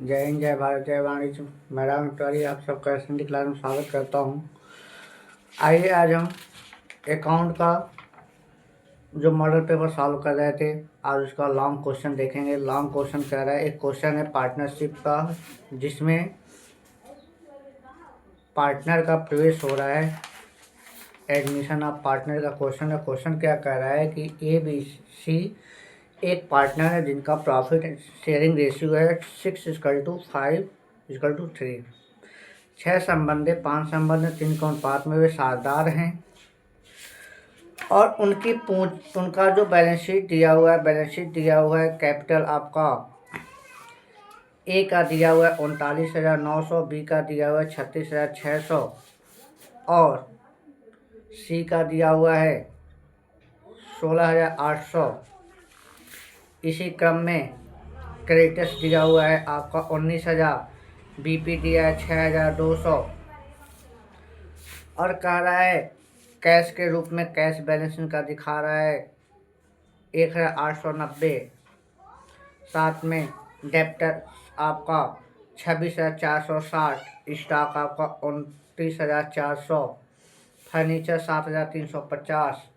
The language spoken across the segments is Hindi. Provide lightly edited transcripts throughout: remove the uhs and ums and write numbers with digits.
जय हिंद, जय भारत, जय वाणिज्य। मैं राम तिवारी आप सबका एस.एन.डी क्लास में स्वागत करता हूँ। आइए आज हम अकाउंट का जो मॉडल पेपर सॉल्व कर रहे थे, आज उसका लॉन्ग क्वेश्चन देखेंगे। लॉन्ग क्वेश्चन कह रहा है, एक क्वेश्चन है पार्टनरशिप का, जिसमें पार्टनर का प्रवेश हो रहा है। एडमिशन ऑफ पार्टनर का क्वेश्चन है। क्वेश्चन क्या कह रहा है कि ABC एक पार्टनर है जिनका प्रॉफिट शेयरिंग रेशियो है 6:5:3। 6 संबंध 5 संबंध 3 के अनुपात में वे साझेदार हैं और उनका जो बैलेंस शीट दिया हुआ है, कैपिटल आपका ए का दिया हुआ है 39,900, बी का दिया हुआ है 36,600 और सी का दिया हुआ है 16,800। इसी क्रम में क्रेडिटर्स दिया हुआ है आपका 19,000, बीपी दिया है 6,200 और कह रहा है कैश के रूप में कैश बैलेंस इनका दिखा रहा है 1,890। साथ में डेप्टर आपका 26,460, स्टॉक आपका 29,400, फर्नीचर 7,350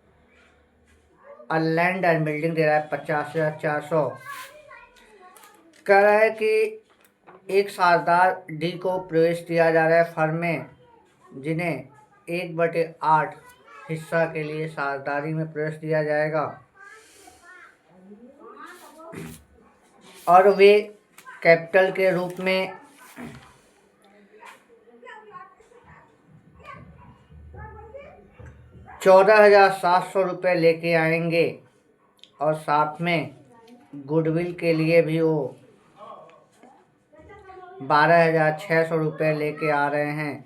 और लैंड एंड बिल्डिंग दे रहा है 50,400। कह रहा है कि एक साझेदार डी को प्रवेश दिया जा रहा है फर्म में, जिन्हें 1/8 हिस्सा के लिए साझेदारी में प्रवेश दिया जाएगा और वे कैपिटल के रूप में 14,700 रुपये लेके आएंगे और साथ में गुडविल के लिए भी वो 12,600 रुपये लेके आ रहे हैं।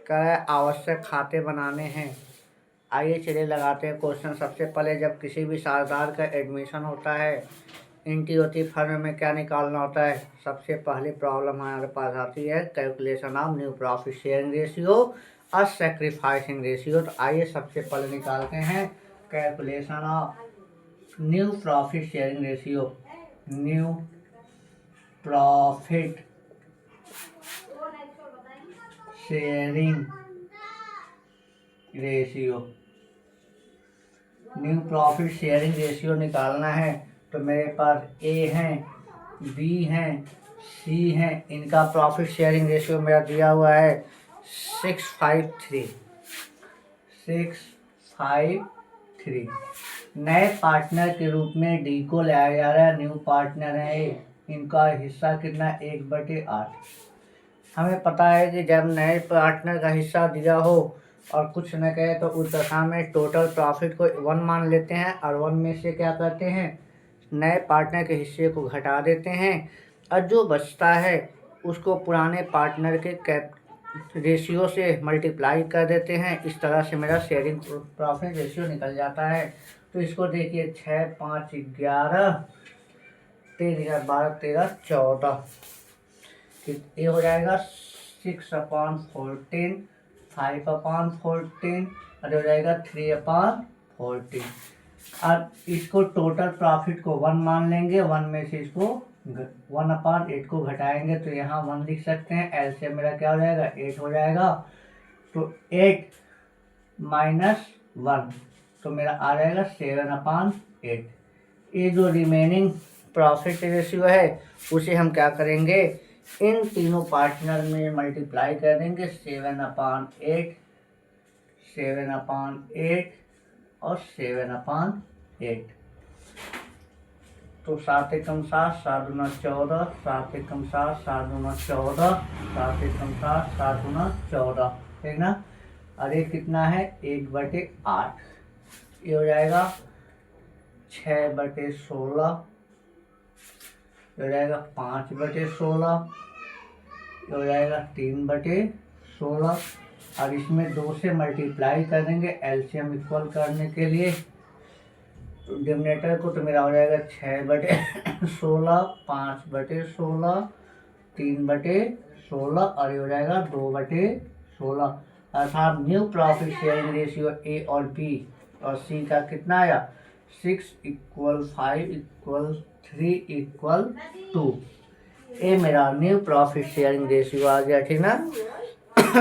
कह रहा है आवश्यक खाते बनाने हैं। आइए चलिए लगाते हैं क्वेश्चन। सबसे पहले जब किसी भी साझेदार का एडमिशन होता है, एंट्री होती है फर्म में, क्या निकालना होता है? सबसे पहले प्रॉब्लम हमारे पास आती है calculation of new profit sharing ratio और सैक्रिफाइसिंग रेशियो। तो आइए सबसे पहले निकालते हैं calculation of new profit sharing ratio. New profit sharing ratio. New profit sharing ratio निकालना है तो मेरे पास ए हैं, बी हैं, सी हैं। इनका प्रॉफिट शेयरिंग रेशियो मेरा दिया हुआ है 653। नए पार्टनर के रूप में डी को लाया जा रहा है। न्यू पार्टनर है ए, इनका हिस्सा कितना? 1/8। हमें पता है कि जब नए पार्टनर का हिस्सा दिया हो और कुछ न कहे तो उस दशा में टोटल प्रॉफिट को 1 मान लेते हैं और 1 में से क्या करते हैं, नए पार्टनर के हिस्से को घटा देते हैं और जो बचता है उसको पुराने पार्टनर के रेशियो से मल्टीप्लाई कर देते हैं। इस तरह से मेरा शेयरिंग प्रॉफिट रेशियो निकल जाता है। तो इसको देखिए 6, 5, 11, 3, 12, 13, 14। ये हो जाएगा 6/14, 5/14 और हो जाएगा 3/14। अब इसको टोटल प्रॉफिट को 1 मान लेंगे, 1 में से इसको 1/8 को घटाएंगे तो यहाँ 1 लिख सकते हैं। एलसीएम मेरा क्या हो जाएगा? 8 हो जाएगा। तो 8 - 1 तो मेरा आ जाएगा 7/8। ये जो रिमेनिंग प्रॉफिट रेशियो है उसे हम क्या करेंगे, इन तीनों पार्टनर में मल्टीप्लाई कर देंगे। 7/8, 7/8 और 7/8। तो 7 एकम 7, 7 दूना 14, 7 एकम 7, 7 दूना 14, 7 एकम 7, 7 दूना 14, ठीक ना? और ये कितना है? 1/8। ये हो जाएगा 6/16, हो जाएगा 5/16, हो जाएगा 3/16 और इसमें 2 से मल्टीप्लाई कर देंगे एलसीएम इक्वल करने के लिए। तो डिनोमिनेटर को तो मेरा हो जाएगा 6/16, 5/16, 3/16 और ये हो जाएगा 2/16। अर्थात new profit sharing ratio A और बी और सी का कितना आया? 6 = 5 = 3 = 2। ये मेरा न्यू प्रॉफिट शेयरिंग रेशियो आ गया, ठीक ना।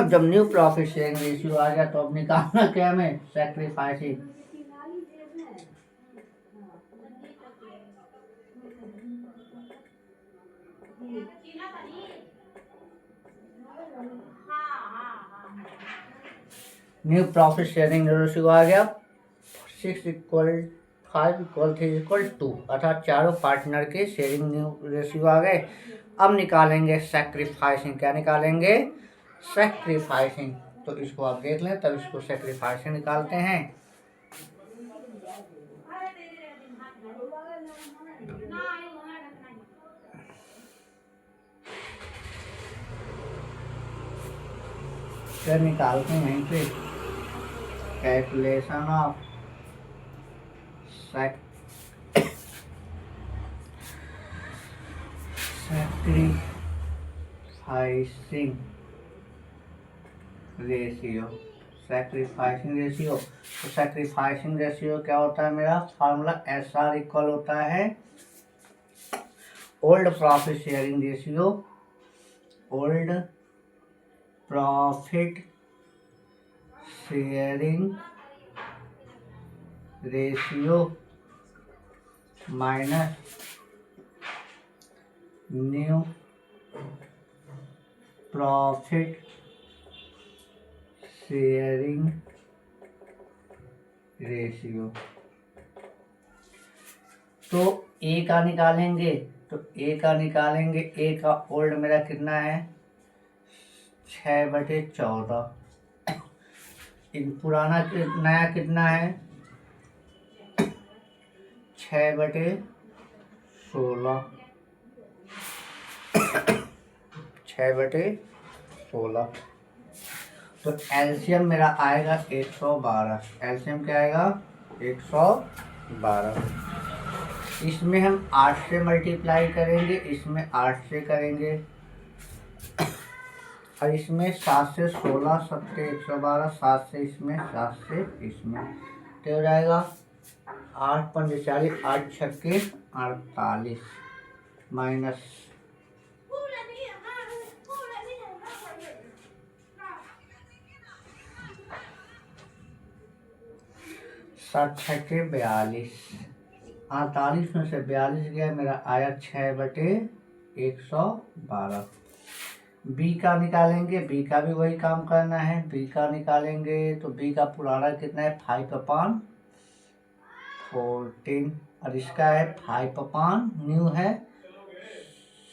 जब न्यू प्रॉफिट शेयरिंग रेशियो आ गया तो अब निकालना क्या हमें, sacrificing. New profit sharing ratio आ गया 6=5=3=2, अर्थात चारों पार्टनर के शेयरिंग न्यू रेशियो आ गए। अब निकालेंगे सैक्रिफाइसिंग, क्या निकालेंगे, सैक्रिफाइसिंग। तो इसको आप देख लें, तब इसको सैक्रिफाइसिंग निकालते हैं। फिर निकालते हैं यहीं पे calculation of sacrificing ratio. Sacrificing ratio, तो सैक्रिफाइसिंग रेशियो क्या होता है, मेरा फार्मूला SR इक्वल होता है old profit sharing ratio, old profit sharing ratio minus new profit sharing ratio. तो ए का निकालेंगे, तो ए का निकालेंगे, ए का ओल्ड मेरा कितना है 6/14, पुराना नया कितना है 6/16, 6/16। तो एलसीएम मेरा आएगा 112, एलसीएम क्या आएगा 112। इसमें हम 8 से मल्टीप्लाई करेंगे, इसमें 8 से करेंगे, और इसमें 7 से 16, 7 से 112, 7 से इसमें, 7 से इसमें, तो हो जाएगा 8×5 = 40, 8×6 = 48 माइनस 7×6 = 42, 48 में से 42 गया, मेरा आया 6/112। बी का निकालेंगे, बी का भी वही काम करना है, बी का निकालेंगे तो बी का पुराना कितना है 5/14, और इसका है 5/ न्यू है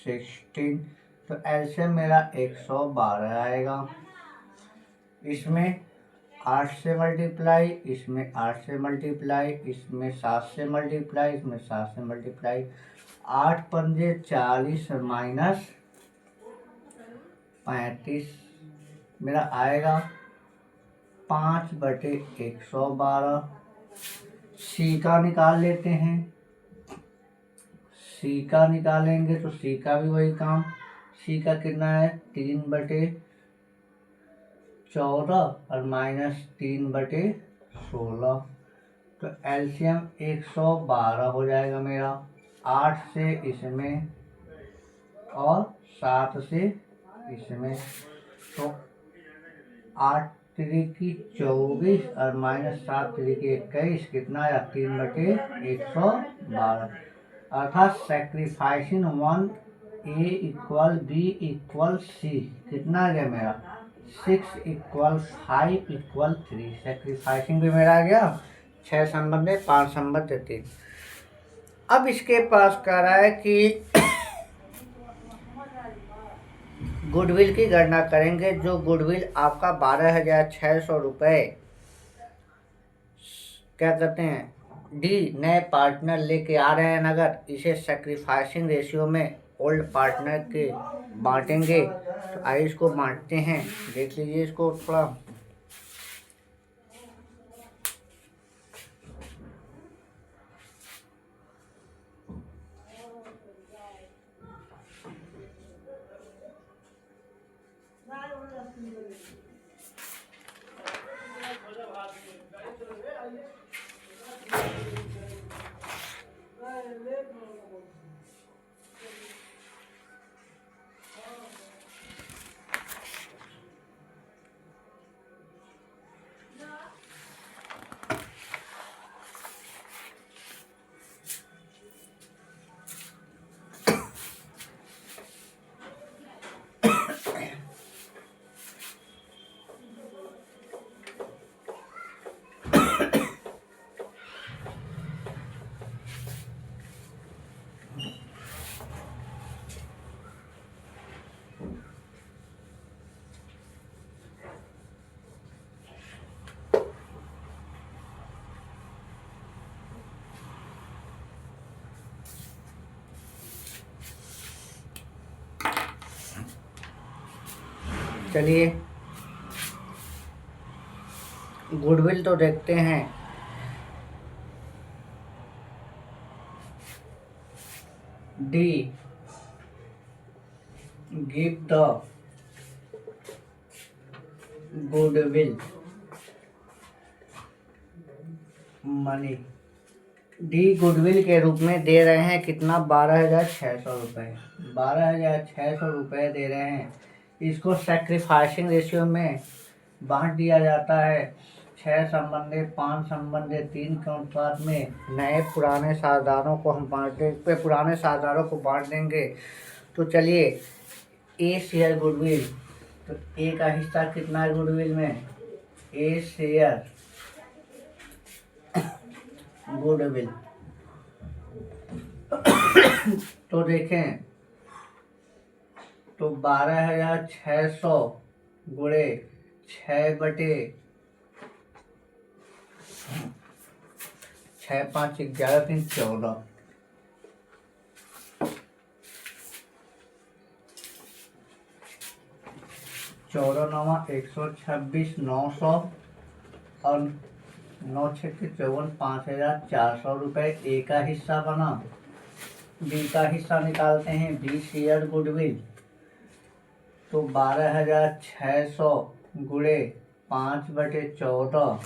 16। तो एलसीएम मेरा 112 आएगा। इसमें 8 से मल्टीप्लाई, इसमें 8 से मल्टीप्लाई, इसमें 7 से मल्टीप्लाई, इसमें 7 से मल्टीप्लाई, 8×5 = 40 माइनस 35 मेरा आएगा 5/112। सी का निकाल लेते हैं, सी का निकालेंगे तो सी का भी वही काम, सी का कितना है 3/14 और माइनस 3/16। तो एलसीएम 112 हो जाएगा मेरा, 8 से इसमें और 7 से इसमें, तो 8×3 = 24 और माइनस 7×3 = 21, कितना आया 3/112। अर्थात सैक्रिफाइसिंग 1 A = B = C, कितना आ गया मेरा 6 = 5 = 3। सैक्रिफाइसिंग भी मेरा आ गया, 6 संबंध है, 5 संबंध 3। अब इसके पास कह रहा है कि गुडविल की गणना करेंगे। जो गुडविल आपका 12,600 रुपये क्या कहते हैं डी नए पार्टनर लेके आ रहे हैं, अगर इसे सैक्रिफाइसिंग रेशियो में ओल्ड पार्टनर के बांटेंगे, तो आइए इसको बांटते हैं, देख लीजिए इसको थोड़ा। चलिए गुडविल तो देखते हैं। D give the goodwill money. D goodwill के रूप में दे रहे हैं कितना, 12,600 रुपये। 12,600 रुपये दे रहे हैं। इसको सैक्रिफाइसिंग रेशियो में बांट दिया जाता है। 6 संबंधे 5 संबंधे 3 के अनुपात में नए पुराने साझेदारों को हम पुराने साझेदारों को बांट देंगे। तो चलिए ए शेयर गुडविल, तो ए का हिस्सा कितना है गुडविल में, ए शेयर गुडविल। तो देखें तो 12,600 गुणे 6/6, 5 11 3 14, 14 126 900 और 9 6 54, 5,400 रुपये ए का हिस्सा बना। बी का हिस्सा निकालते हैं, बी शेयर गुडविल। तो 12,600 गुणे 5/14,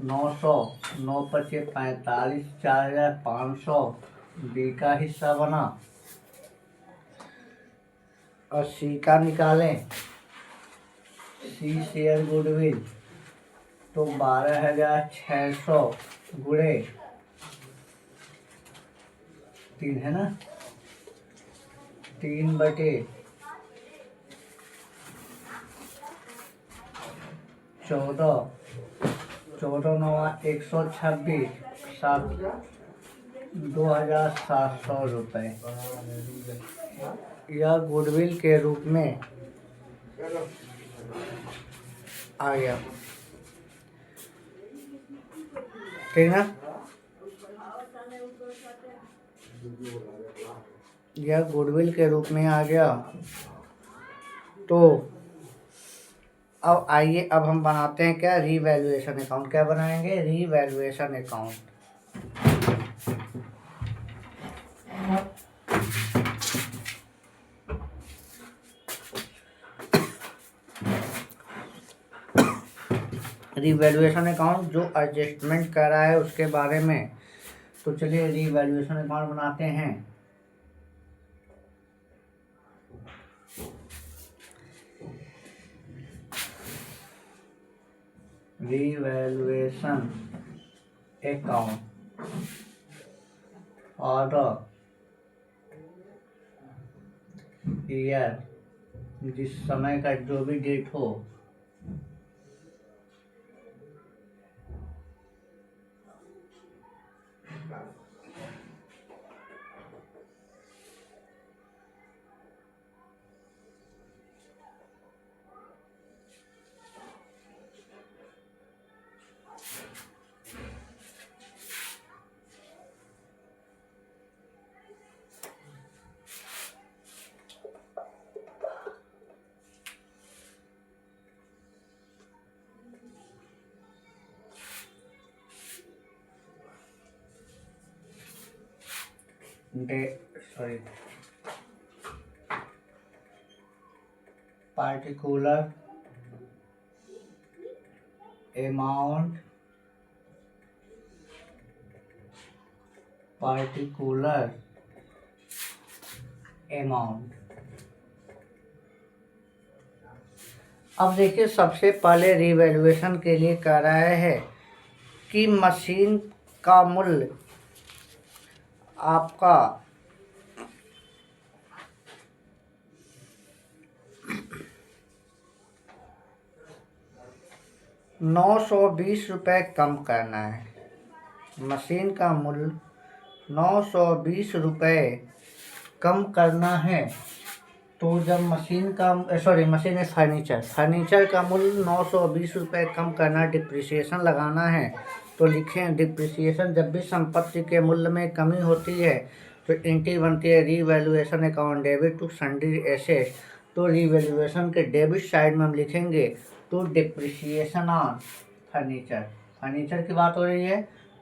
900, 9 5 45, 4,500 बी का हिस्सा बना। और सी का निकालें, सी शेयर गुडविल। तो 12,600 गुणे 3 है ना, 3/14, 14 9 126, 2,700 रुपये। यह गुडविल के रूप में आ गया, ठीक ना। यह गुडविल के रूप में आ गया। तो अब आइए, अब हम बनाते हैं क्या, रीवैल्यूएशन अकाउंट। क्या बनाएंगे, रीवैल्यूएशन अकाउंट। रीवैल्यूएशन अकाउंट जो एडजस्टमेंट कर रहा है उसके बारे में। तो चलिए रीवैल्यूएशन अकाउंट बनाते हैं। रीवैल्यूएशन अकाउंट और ईयर, जिस समय का जो भी डेट हो, particular amount, अब देखिए सबसे पहले रीवैल्यूएशन के लिए कह रहा है कि मशीन का मूल्य आपका 920 रुपये कम करना है। मशीन का मूल्य 920 रुपये कम करना है। तो जब मशीन है फर्नीचर का मूल्य 920 रुपये कम करना, डिप्रिसिएशन लगाना है तो लिखें डिप्रिसिएशन। जब भी संपत्ति के मूल्य में कमी होती है तो एंट्री बनती है revaluation account debit to sundry asset. तो रीवैल्यूएशन के डेबिट साइड में हम लिखेंगे टू डिप्रिसिएशन ऑन फर्नीचर की बात हो रही है,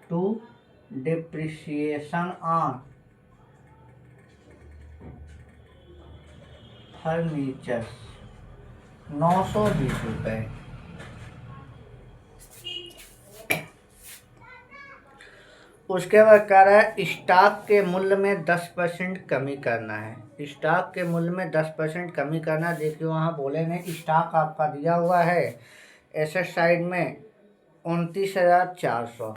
टू डिप्रिसिएशन ऑन फर्नीचर 920 रुपये। उसके बाद कह रहा है स्टॉक के मूल्य में 10% कमी करना है। स्टॉक के मूल्य में 10% कमी करना। देखिए वहाँ बोले ने स्टॉक आपका दिया हुआ है एसेट साइड में 29,400।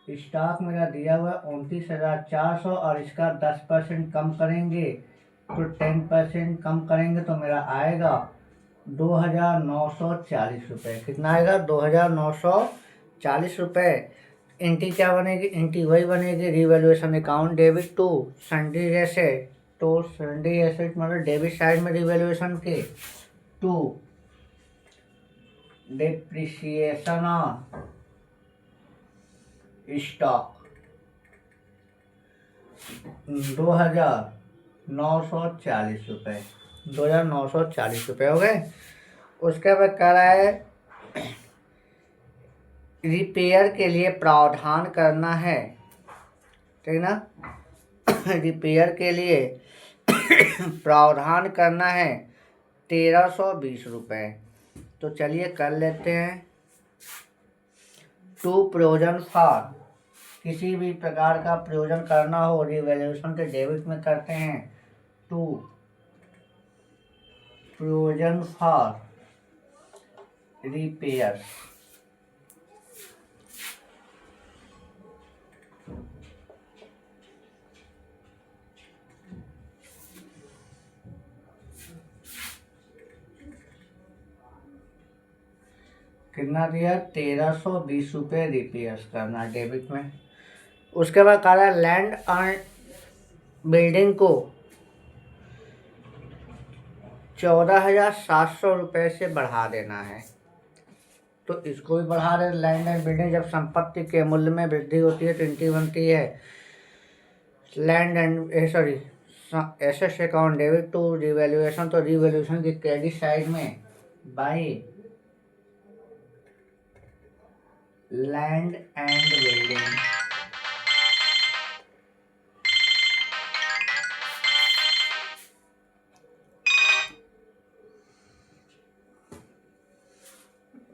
स्टॉक मेरा दिया हुआ है 29,400 और इसका 10% कम करेंगे तो 10% कम करेंगे तो मेरा आएगा 2,940 रुपये। कितना आएगा? 2,940 रुपये। एंट्री क्या बनेगी? एंट्री वही बनेगी revaluation account debit to sundry asset. तो सन्ड्री एसेट मतलब डेबिट साइड में रिवैल्यूएशन के टू डिप्रिसिएशन ऑन स्टॉक 2,940 रुपये। 2,940 रुपये हो गए। उसके बाद कह रहा है रिपेयर के लिए प्रावधान करना है, ठीक ना। रिपेयर के लिए प्रावधान करना है 1,320 रुपये। तो चलिए कर लेते हैं। टू प्रोविजन फॉर, किसी भी प्रकार का प्रयोजन करना हो रिवैल्यूएशन के डेबिट में करते हैं। टू प्रोविजन फॉर रिपेयर कितना दिया? 1,320 रुपये रिपेयर्स करना डेबिट में। उसके बाद कह रहा है लैंड एंड बिल्डिंग को 14,700 रुपये से बढ़ा देना है। तो इसको भी बढ़ा दे। लैंड एंड बिल्डिंग, जब संपत्ति के मूल्य में वृद्धि होती है तो एंट्री बनती है land and asset account debit to revaluation. तो रिवैल्यूएशन की क्रेडिट साइड में by land and building.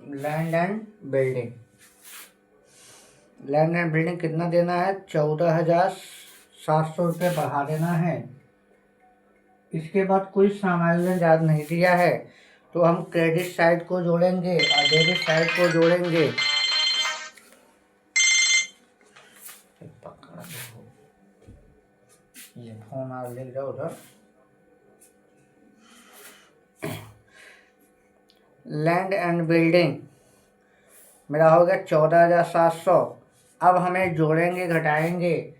Land and building कितना देना है? 14,700 रुपये बढ़ा देना है। इसके बाद कोई समायोजन ज़्यादा नहीं दिया है तो हम क्रेडिट साइड को जोड़ेंगे और डेबिट साइड को जोड़ेंगे। ये फोन आ ले जाओ उधर। लैंड एंड बिल्डिंग मेरा हो गया 14,700। अब हमें जोड़ेंगे घटाएंगे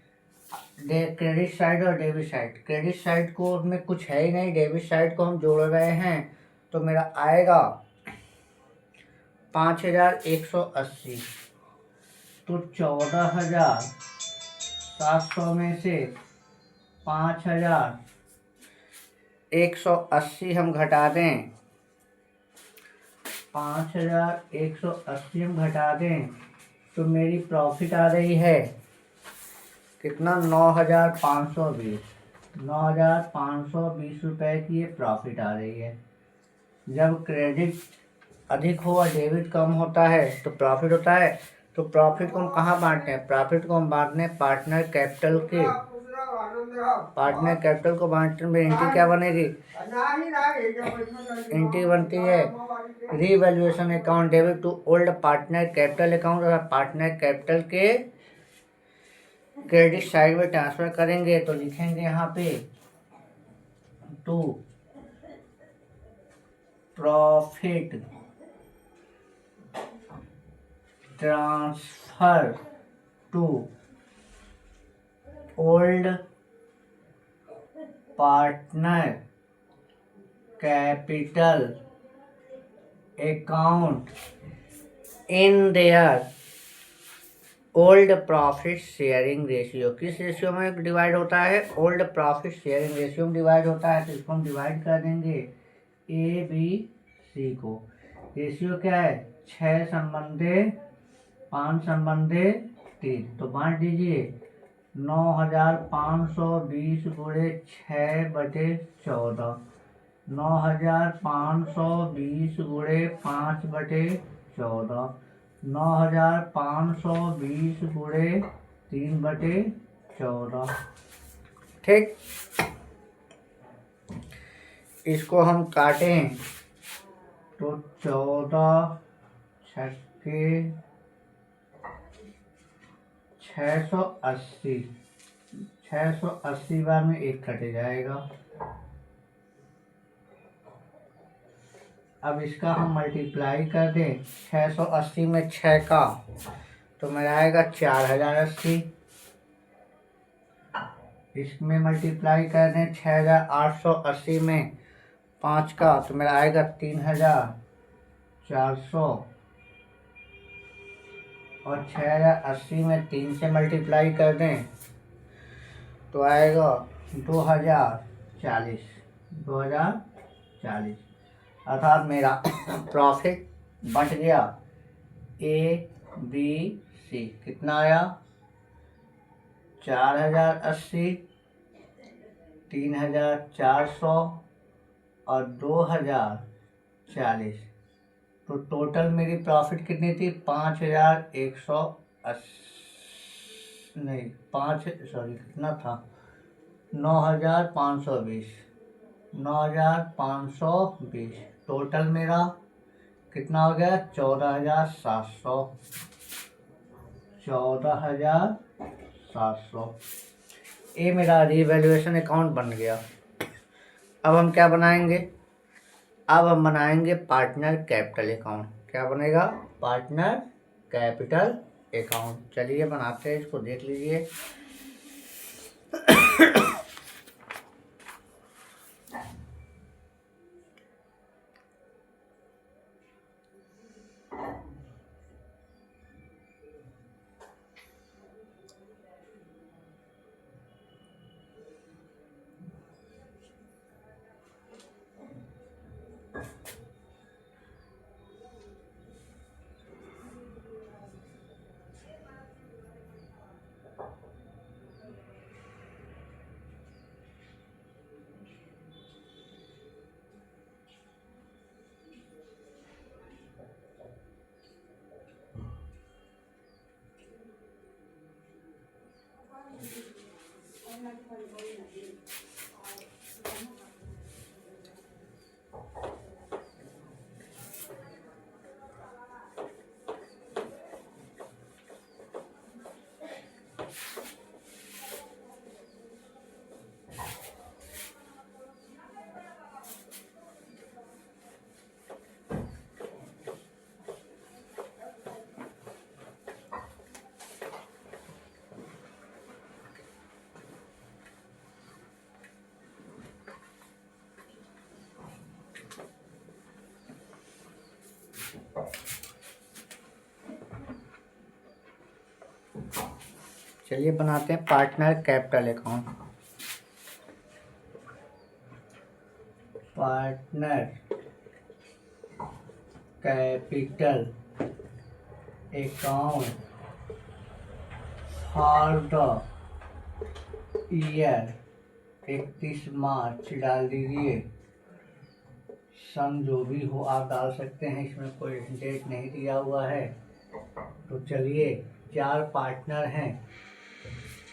क्रेडिट साइड और डेबिट साइड। क्रेडिट साइड को में कुछ है ही नहीं, डेबिट साइड को हम जोड़ रहे हैं तो मेरा आएगा 5,180। तो 14,700 में से 5,180 हम घटा दें, 5,180 हम घटा दें तो मेरी प्रॉफिट आ रही है कितना? 9,520 रुपये की ये प्रॉफिट आ रही है। जब क्रेडिट अधिक हो और डेबिट कम होता है तो प्रॉफिट होता है। तो प्रॉफिट को हम कहाँ बांटते हैं? प्रॉफिट को हम बांटते हैं पार्टनर कैपिटल को बांटने में एंट्री क्या बनेगी? एंट्री बनती है revaluation account debit to old partner capital account. और पार्टनर कैपिटल के क्रेडिट साइड में ट्रांसफर करेंगे तो लिखेंगे यहाँ पे to profit transfer to old partner capital account in their old profit sharing ratio. किस रेशियो में डिवाइड होता है? ओल्ड प्रॉफिट शेयरिंग रेशियो में डिवाइड होता है। तो इसको हम डिवाइड कर देंगे ए बी सी को। रेशियो क्या है? 6/5/3। तो बांट दीजिए 9,520 गुणे 6/14। 9,520 गुणे 5/14। 9,520 गुणे 3/14। ठीक, इसको हम काटें तो 14 छक्के 680। 680 बार में एक कट जाएगा। अब इसका हम मल्टीप्लाई कर दें 680 में 6 का, तो मेरा आएगा 4080। इसमें मल्टीप्लाई कर दें 6880 में 5 का, तो मेरा आएगा 3400। और 6080 में 3 से मल्टीप्लाई कर दें तो आएगा 2040। 2040 अर्थात मेरा प्रॉफिट बच गया ए बी सी। कितना आया? 4080, 3400 और 2040। तो टोटल मेरी प्रॉफिट कितनी थी? 5180 नहीं 5 सॉरी कितना था? 9520। 9520 टोटल मेरा कितना हो गया? 14,700। 14,700। ये मेरा रीवैल्यूएशन अकाउंट बन गया। अब हम क्या बनाएंगे? अब हम बनाएंगे पार्टनर कैपिटल अकाउंट। क्या बनेगा? Partner capital account. चलिए बनाते हैं, इसको देख लीजिए। चलिए बनाते हैं partner capital account. Partner capital account for the year 31 मार्च डाल दीजिए। सन जो भी हो आप डाल सकते हैं, इसमें कोई डेट नहीं दिया हुआ है। तो चलिए 4 पार्टनर हैं,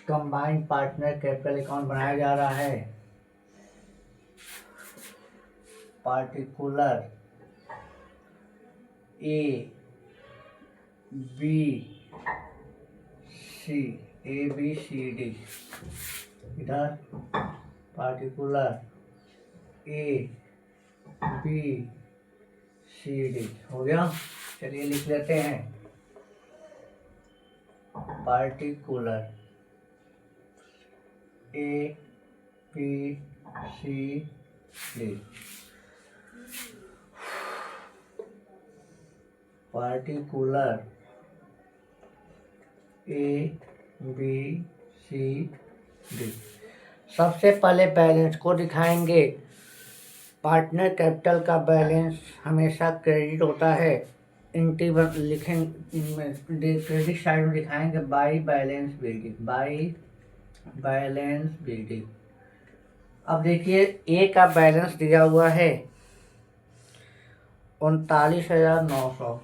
कंबाइंड पार्टनर कैपिटल अकाउंट बनाया जा रहा है। Particular A B C D. इधर particular A B C D हो गया। चलिए लिख लेते हैं particular A B C D. Particular A B C D. सबसे पहले बैलेंस को दिखाएंगे। पार्टनर कैपिटल का बैलेंस हमेशा क्रेडिट होता है। इंटीवर लिखेंगे, क्रेडिट साइड में दिखाएंगे by balance building, by balance building. अब देखिए ए का बैलेंस दिया हुआ है 39,900,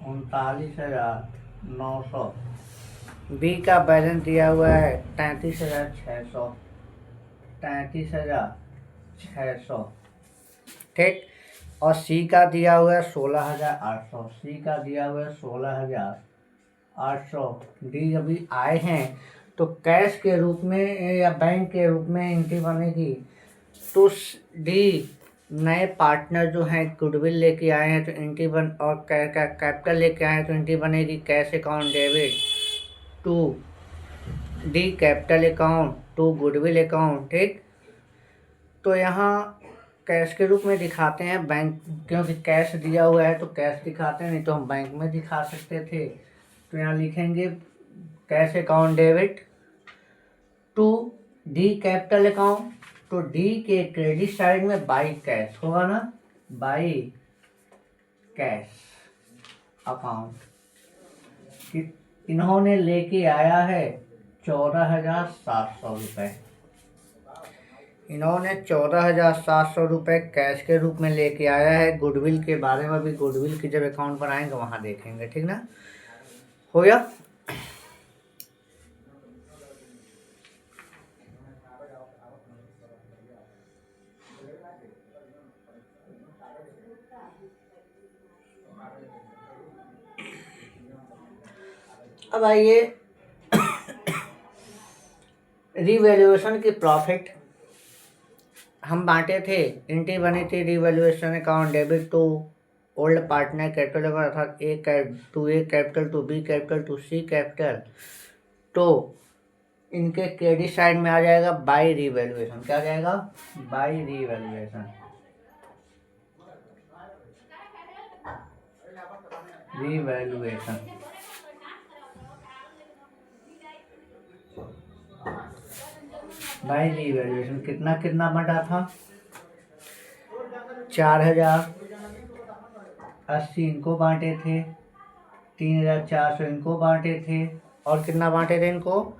39,900। बी का बैलेंस दिया हुआ है 33,600, 33,600। ठीक। और सी का दिया हुआ है 16,800, सी का दिया हुआ है 16,800। डी अभी आए हैं तो कैश के रूप में या बैंक के रूप में एंट्री बनेगी। तो डी नए पार्टनर जो हैं गुडविल लेके आए हैं तो एंट्री बन, और कैपिटल लेके आए हैं तो एंट्री बनेगी cash account debit to D capital account to goodwill account. ठीक। तो यहाँ कैश के रूप में दिखाते हैं बैंक, क्योंकि कैश दिया हुआ है तो कैश दिखाते हैं, नहीं तो हम बैंक में दिखा सकते थे। तो यहाँ लिखेंगे cash account debit to D capital account. तो डी के क्रेडिट साइड में बाई कैश होगा ना, बाई कैश अकाउंट। इन्होंने लेके आया है 14,700 रुपये। इन्होंने 14,700 रुपये कैश के रूप में लेके आया है। गुडविल के बारे में भी, गुडविल की जब अकाउंट बनाएंगे वहाँ देखेंगे। ठीक ना, हो गया। अब आइए रिवैल्यूएशन की प्रॉफिट हम बांटे थे। एंट्री बनी थी revaluation account debit to old partner capital अर्थात to A capital to B capital to C capital. तो इनके क्रेडिट साइड में आ जाएगा बाई रिवैल्यूएशन। क्या आ जाएगा? By revaluation. Revaluation by revaluation कितना कितना बटा था? 4,080 इनको बांटे थे, 3,400 इनको बांटे थे, और कितना बांटे थे इनको?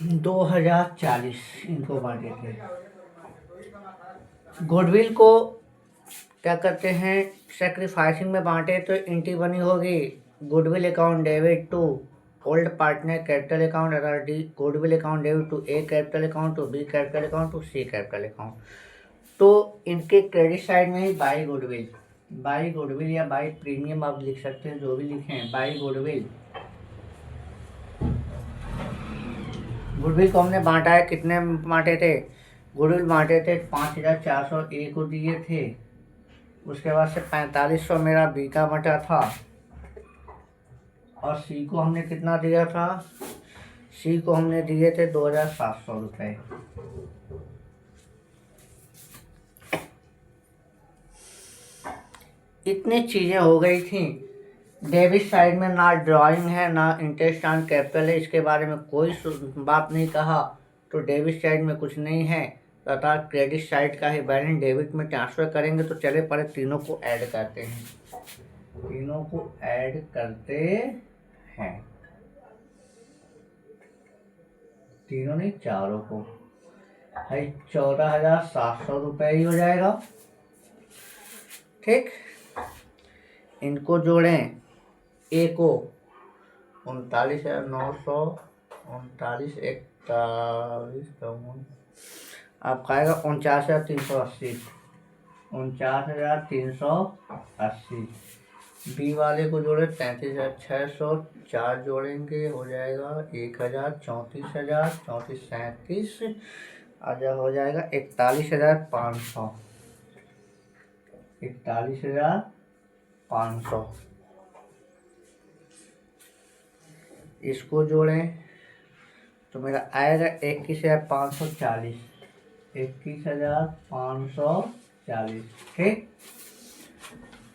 2,040 इनको बांटे थे। गुडविल को क्या करते हैं, सेक्रीफाइसिंग में बांटे तो एंट्री बनी होगी goodwill account debit to old partner capital account अगर D goodwill account debit to A capital account to B capital account to C capital account. तो इनके क्रेडिट साइड में ही बाई गुडविल, बाई गुडविल या बाई प्रीमियम आप लिख सकते हैं, जो भी लिखें। बाई गुडविल, गुडविल को हमने बांटा है, कितने बांटे थे? गुडविल बांटे थे 5,400 ए को दिए थे। उसके बाद से 4,500 मेरा बी का बटा था, और सी को हमने कितना दिया था? सी को हमने दिए थे 2,700 रुपये। इतनी चीज़ें हो गई थी। डेबिट साइड में ना ड्राइंग है ना इंटरेस्ट ऑन कैपिटल है, इसके बारे में कोई बात नहीं कहा। तो डेबिट साइड में कुछ नहीं है, तथा क्रेडिट साइड का ही बैलेंस डेबिट में ट्रांसफ़र करेंगे। तो चले पहले तीनों को ऐड करते हैं, तीनों को ऐड करते हैं, तीनों नहीं चारों को। भाई 14,700 रुपये ही हो जाएगा। ठीक। इनको जोड़ें, ए को 39,900, 39, 41, आपका आएगा 49,380, 49,380। बी वाले को जोड़े 33,600, 4 जोड़ेंगे हो जाएगा 1,000, 34,000, 34, 37 आजा हो जाएगा 41,500, 41,500। इसको जोड़ें तो मेरा आएगा 21,540, 21,540। ठीक।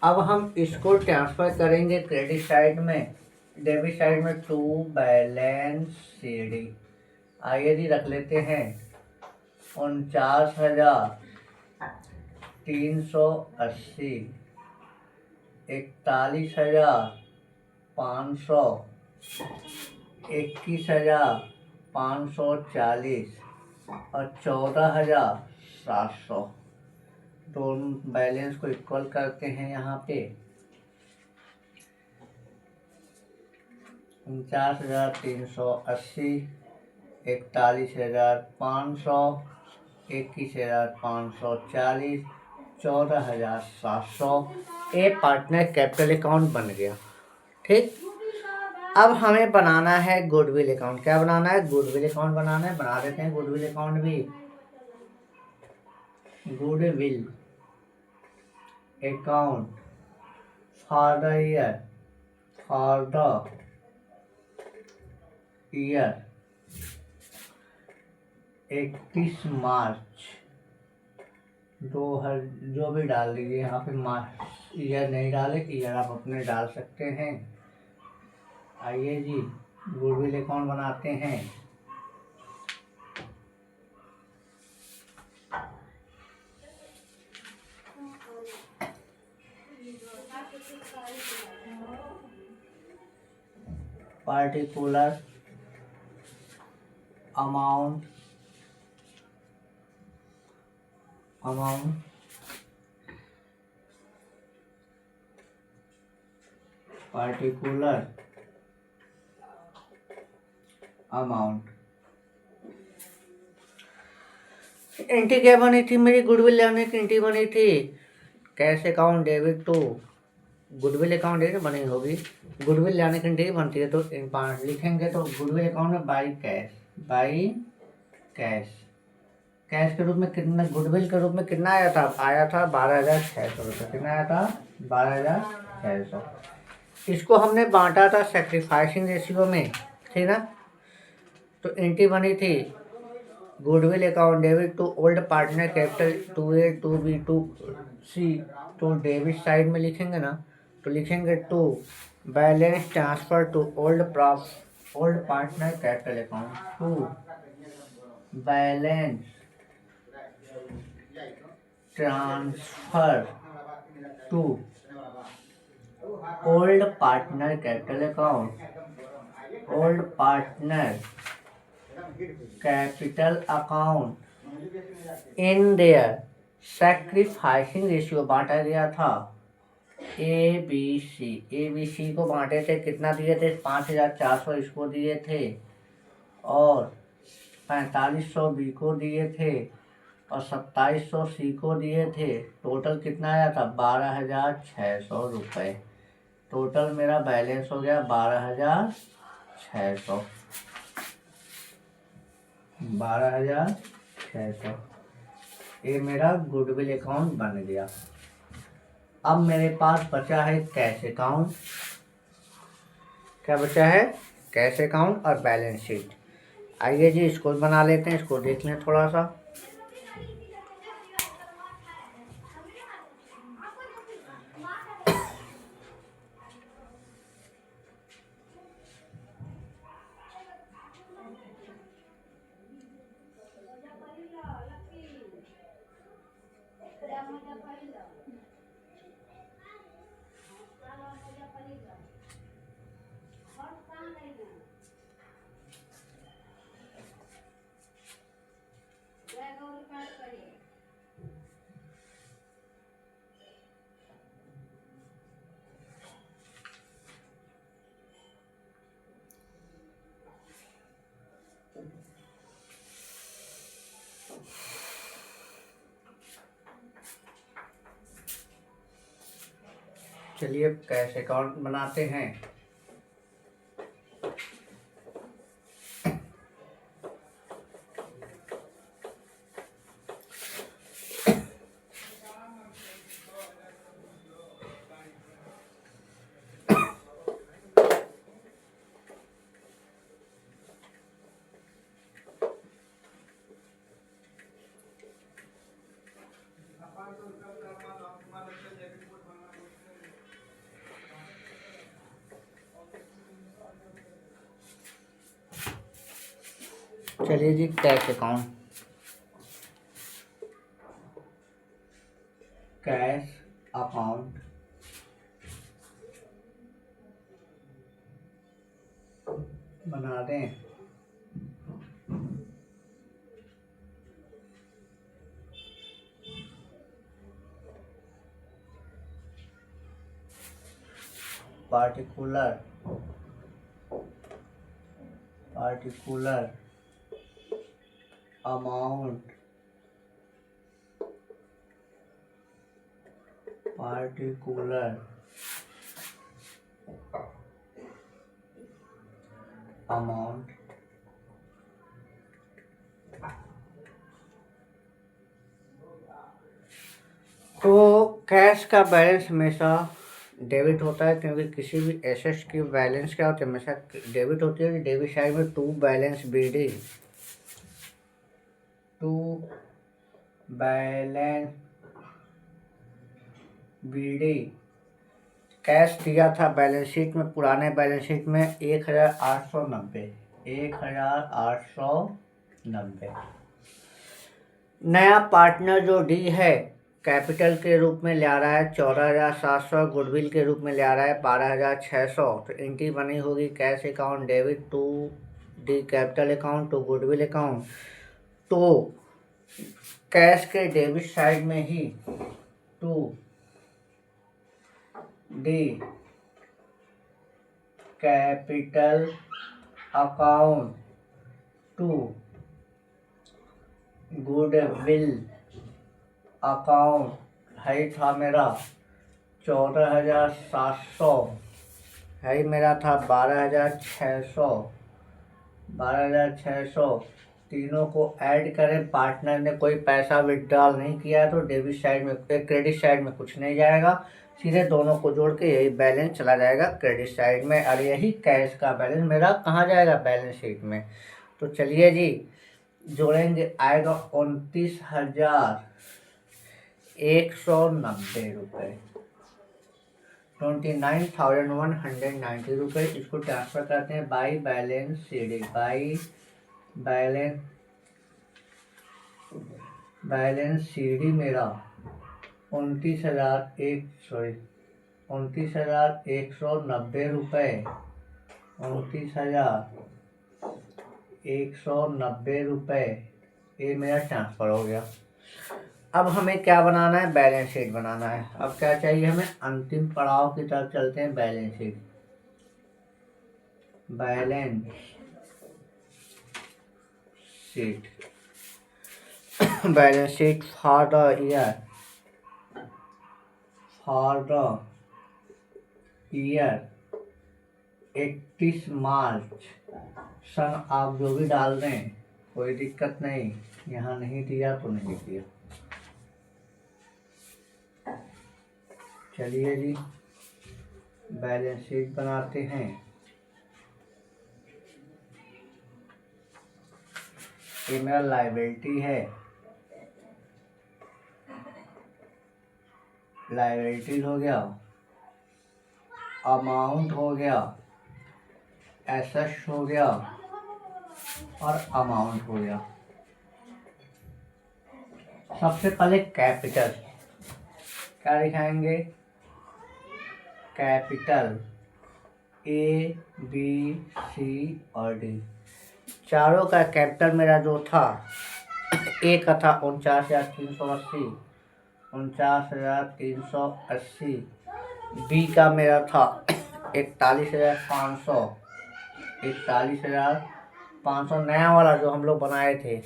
अब हम इसको ट्रांसफर करेंगे क्रेडिट साइड में, डेबिट साइड में टू बैलेंस शीट। आइए जी रख लेते हैं 49,380, 41,500, 21,540 और 14,700। दोनों बैलेंस को इक्वल करते हैं यहाँ पे। 49,380, 41,500, 21,540, 14,700। ए पार्टनर कैपिटल अकाउंट बन गया। ठीक, अब हमें बनाना है गुडविल अकाउंट। क्या बनाना है? गुडविल अकाउंट बनाना है। बना देते हैं गुडविल अकाउंट भी। Goodwill account for the year 31 मार्च 2000, जो भी डाल दीजिए यहाँ पे। मार्च ईयर नहीं डाले, ईयर आप अपने डाल सकते हैं। आइए जी गुडविल अकाउंट बनाते हैं। Particular amount particular amount. Entry क्या बनी थी मेरी? गुडविल लेने की एंट्री बनी थी। Cash account debit to goodwill account है बनी होगी। गुडविल लेने की एंट्री बनती है तो लिखेंगे तो गुडविल अकाउंट में बाई कैश। कैश के रूप में कितना, गुडविल के रूप में कितना आया था? आया था 12,600 रुपये। कितना आया था? 12,600। इसको हमने बांटा था सैक्रिफाइसिंग रेशियो में, ठीक ना। तो एंट्री बनी थी goodwill account debit to old partner capital 2A 2B 2C। तो डेबिट साइड में लिखेंगे ना, तो लिखेंगे to balance transfer to old partner capital account. To balance transfer to old partner capital account. Old partner capital account in their sacrificing ratio बांटा गया था ABC को बांटे थे। कितना दिए थे? 5,400 इसको दिए थे और 4,500 B को दिए थे और 2,700 C को दिए थे। टोटल कितना आया था? 12,600 रुपये। टोटल मेरा बैलेंस हो गया 12,600। 12,600 ये मेरा गुडविल अकाउंट बन गया। अब मेरे पास बचा है कैश अकाउंट। क्या बचा है? कैश अकाउंट और बैलेंस शीट। आइए जी इसको बना लेते हैं, इसको देख लें थोड़ा सा। चलिए कैश अकाउंट बनाते हैं। चलिए जी, कैश अकाउंट, कैश अकाउंट बना दें। पार्टिकुलर अमाउंट, पार्टिकुलर अमाउंट तो कैश का बैलेंस हमेशा डेबिट होता है, क्योंकि किसी भी एसेट की बैलेंस क्या होती है, हमेशा डेबिट होती है। डेबिट साइड में to balance BD, to balance BD cash दिया था बैलेंस शीट में, पुराने बैलेंस शीट में 1890। नया पार्टनर जो डी है कैपिटल के रूप में ले आ रहा है 14,700, गुडविल के रूप में ले आ रहा है 12,600। तो एंट्री बनी होगी cash account debit to D capital account to goodwill account. तो कैश के डेबिट साइड में ही to D capital account to goodwill account है था मेरा 14,700, है मेरा था 12,600। तीनों को ऐड करें, पार्टनर ने कोई पैसा विड्रॉल नहीं किया है तो डेबिट साइड में, क्रेडिट साइड में कुछ नहीं जाएगा, सीधे दोनों को जोड़ के यही बैलेंस चला जाएगा क्रेडिट साइड में, और यही कैश का बैलेंस मेरा कहाँ जाएगा, बैलेंस शीट में। तो चलिए जी जोड़ेंगे, आएगा 29,190 रुपये, 29,190 रुपये। इसको ट्रांसफर करते हैं by balance sheet, by balance sheet मेरा 29,190 रुपये, 29,190 रुपये ये मेरा ट्रांसफ़र हो गया। अब हमें क्या बनाना है, बैलेंस शीट बनाना है। अब क्या चाहिए हमें, अंतिम पड़ाव की तरफ चलते हैं, balance sheet. Balance sheet for the year 31 मार्च सन, आप जो भी डाल दें कोई दिक्कत नहीं, यहाँ नहीं दिया तो नहीं दिया। चलिए जी बैलेंस शीट बनाते हैं। ये मेरा लायबिलिटी है, लायबिलिटी हो गया, अमाउंट हो गया, एसेट्स हो गया और अमाउंट हो गया। सबसे पहले कैपिटल क्या दिखाएंगे, कैपिटल A B C और D, चारों का कैपिटल मेरा जो था, A का था 49,380, 49,380। B का मेरा था 41,500, 41,500 नया वाला जो हम लोग बनाए थे।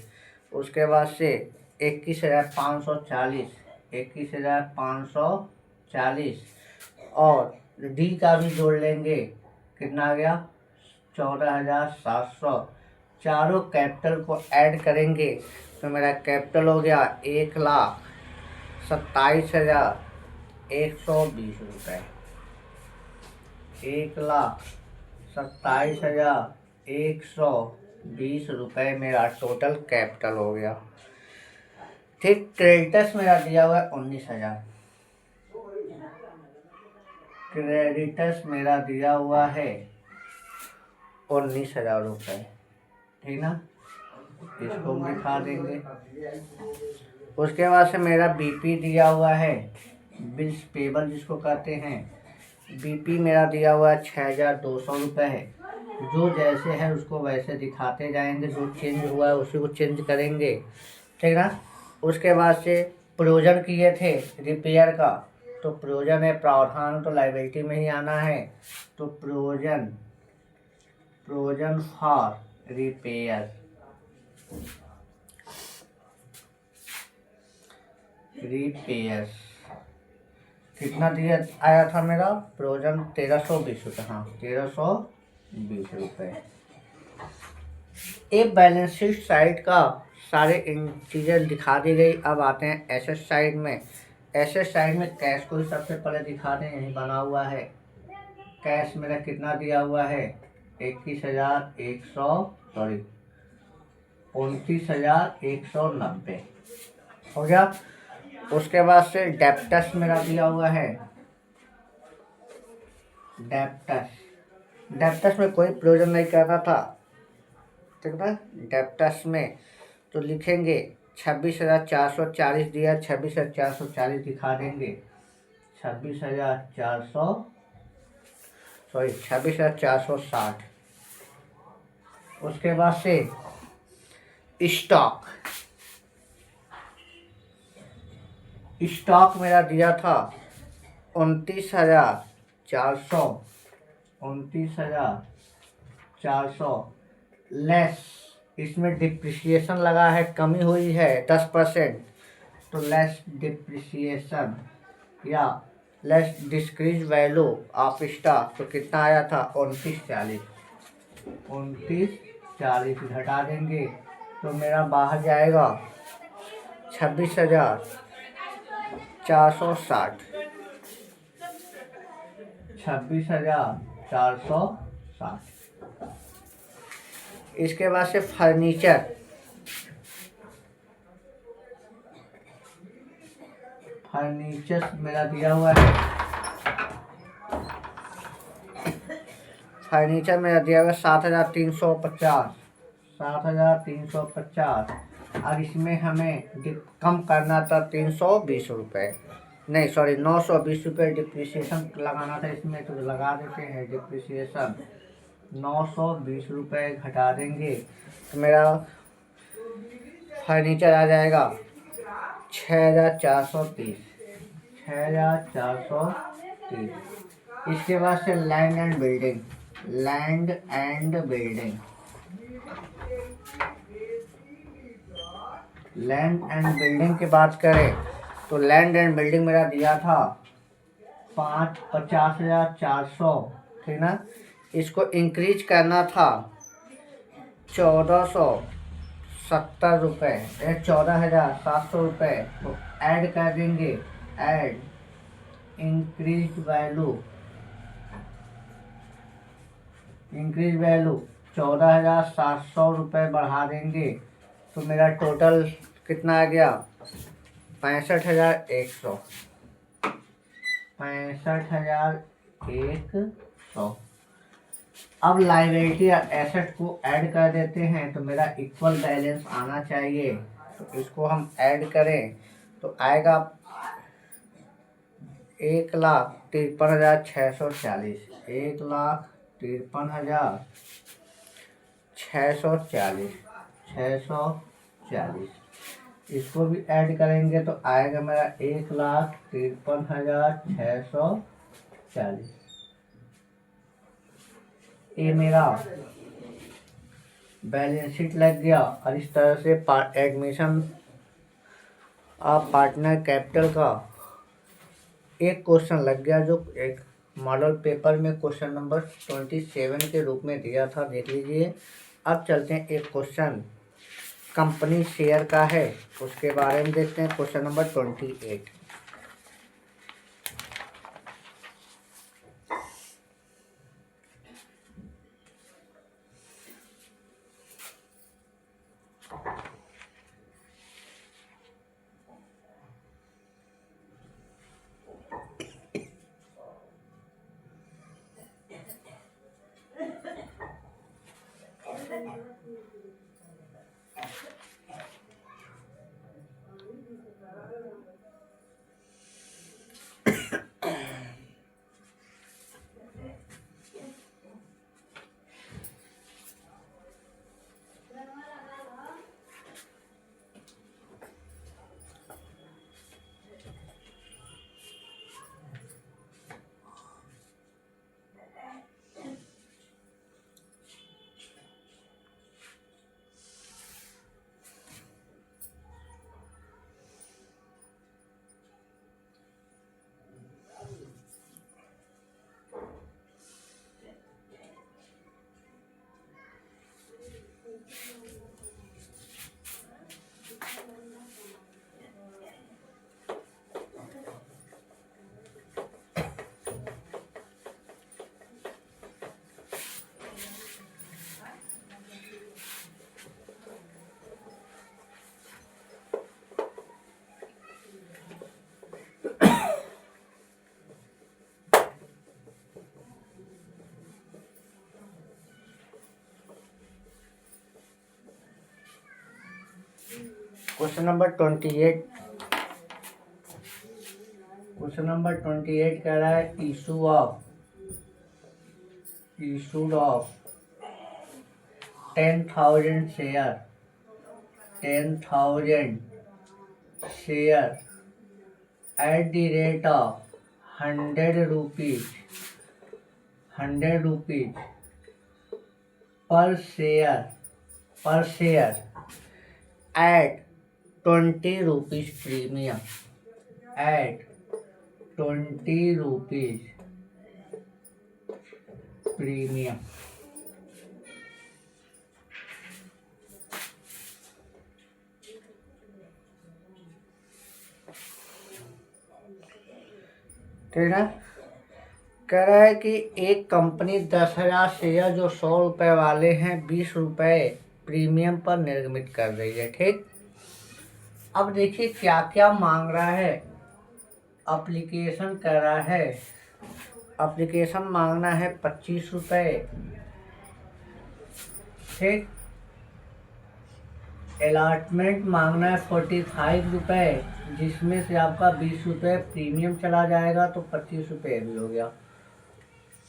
उसके बाद से 21,540, 21,540 और डी का भी जोड़ लेंगे, कितना आ गया 14,700। चारों कैपिटल को ऐड करेंगे तो मेरा कैपिटल हो गया 1,27,120 रुपये, 1,27,120 रुपये मेरा टोटल कैपिटल हो गया। ठीक, क्रेडिटर्स मेरा दिया हुआ है 19,000, क्रेडिटर्स मेरा दिया हुआ है 19,000 रुपये, ठीक ना। इसको हम दिखा देंगे। उसके बाद से मेरा बीपी दिया हुआ है, बिल्स पेबल जिसको कहते हैं। बीपी मेरा दिया हुआ है 6200 रुपये है। जो जैसे है उसको वैसे दिखाते जाएंगे, जो चेंज हुआ है उसी को चेंज करेंगे, ठीक ना। उसके बाद से प्रोविजन किए थे रिपेयर का, तो प्रोविजन है प्रावधान, तो लाइबिलिटी में ही आना है। तो प्रोविजन फॉर रिपेयर, कितना दिया आया था मेरा प्रोविजन? 1320 रुपये। हाँ, 1320 रुपये। एक बैलेंस शीट साइड का सारे चीज़ें दिखा दी गई। अब आते हैं एसेट साइड में। एसेट साइड में कैश को ही सबसे पहले दिखा दें, यही बना हुआ है। कैश मेरा कितना दिया हुआ है? 29,190 हो गया। उसके बाद से डेप्टस मेरा दिया हुआ है। डेप्टस में कोई प्रयोजन नहीं करना था, ठीक ना। डेप्टस में तो लिखेंगे 26,440 दिया, 26,440 दिखा देंगे। 26,460। उसके बाद से स्टॉक मेरा दिया था 29,400 लेस। इसमें डिप्रिसिएशन लगा है, कमी हुई है 10%, तो लेस डिप्रिसिएशन या less decrease value of stock, तो कितना आया था? 29,40 घटा देंगे तो मेरा बाहर जाएगा 26,460। 26,460। इसके बाद से फर्नीचर मेरा दिया हुआ है। फर्नीचर मेरा दिया हुआ है 7,350। 7,350। और इसमें हमें कम करना था 320 रुपये, नहीं सॉरी 920 रुपये डिप्रिसिएशन लगाना था इसमें, तो लगा देते हैं डिप्रिसिएशन 920 रुपये घटा देंगे तो मेरा फर्नीचर आ जाएगा 6,430। 6,430। इसके बाद से लैंड एंड बिल्डिंग की बात करें तो लैंड एंड बिल्डिंग मेरा दिया था 50,400, ठीक ना। इसको इंक्रीज करना था 1,470 रुपये, 14,700 रुपये, तो ऐड कर देंगे। ऐड इंक्रीज वैल्यू 14,700 रुपये बढ़ा देंगे तो मेरा टोटल कितना आ गया? 65,100। 65,100। अब लायबिलिटी और एसेट को ऐड कर देते हैं तो मेरा इक्वल बैलेंस आना चाहिए। तो इसको हम ऐड करें तो आएगा 1,53,640। 1,53,640। इसको भी ऐड करेंगे तो आएगा मेरा 1,53,640। ये मेरा बैलेंस शीट लग गया। और इस तरह से एडमिशन ऑफ पार्टनर कैपिटल का एक क्वेश्चन लग गया, जो एक मॉडल पेपर में क्वेश्चन नंबर 27 के रूप में दिया था, देख लीजिए। अब चलते हैं एक क्वेश्चन कंपनी शेयर का है, उसके बारे में देखते हैं। Question number 28। Question number 28। Question number 28 कह रहा है issued of 10,000 share 10,000 share at the rate of 100 rupees per share at 20 rupees premium at 20 rupees premium। ठीक है। कह रहा है कि एक कंपनी 10,000 शेयर जो 100 रुपए वाले हैं 20 रुपए प्रीमियम पर निर्मित कर रही है। ठीक, अब देखिए क्या क्या मांग रहा है। एप्लीकेशन कर रहा है, एप्लीकेशन मांगना है 25 रुपए। ठीक, अलॉटमेंट मांगना है 45 रुपए, जिसमें से आपका 20 रुपए प्रीमियम चला जाएगा तो 25 रुपए भी हो गया।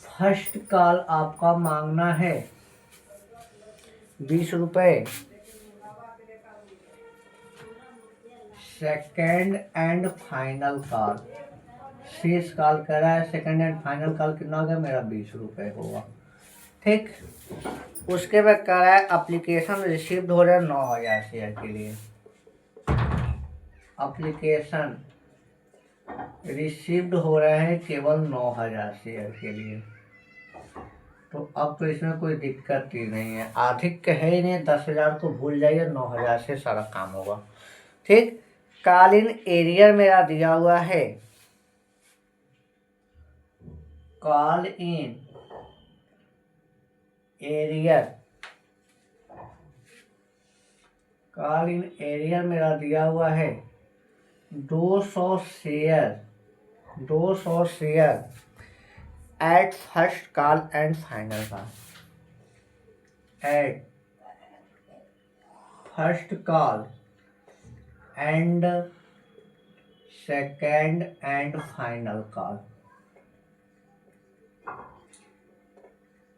फर्स्ट कॉल आपका मांगना है 20 रुपए। सेकेंड एंड फाइनल कॉल, शेष कॉल कर रहा है। सेकेंड एंड फाइनल कॉल कितना हो गया मेरा 20 रुपए होगा। ठीक, उसके बाद कह रहा है एप्लीकेशन रिसीव्ड हो रहा है 9,000 शेयर के लिए। एप्लीकेशन रिसीव्ड हो रहा है केवल 9,000 शेयर के लिए। तो अब तो इसमें कोई दिक्कत ही नहीं है, अधिक है ही नहीं। 10,000 को भूल जाइए, 9,000 से सारा काम होगा। ठीक, कॉल इन एरियर मेरा दिया हुआ है। Call in arrear, call in arrear मेरा दिया हुआ है 200 share at first call and final call. At first call and second and final call.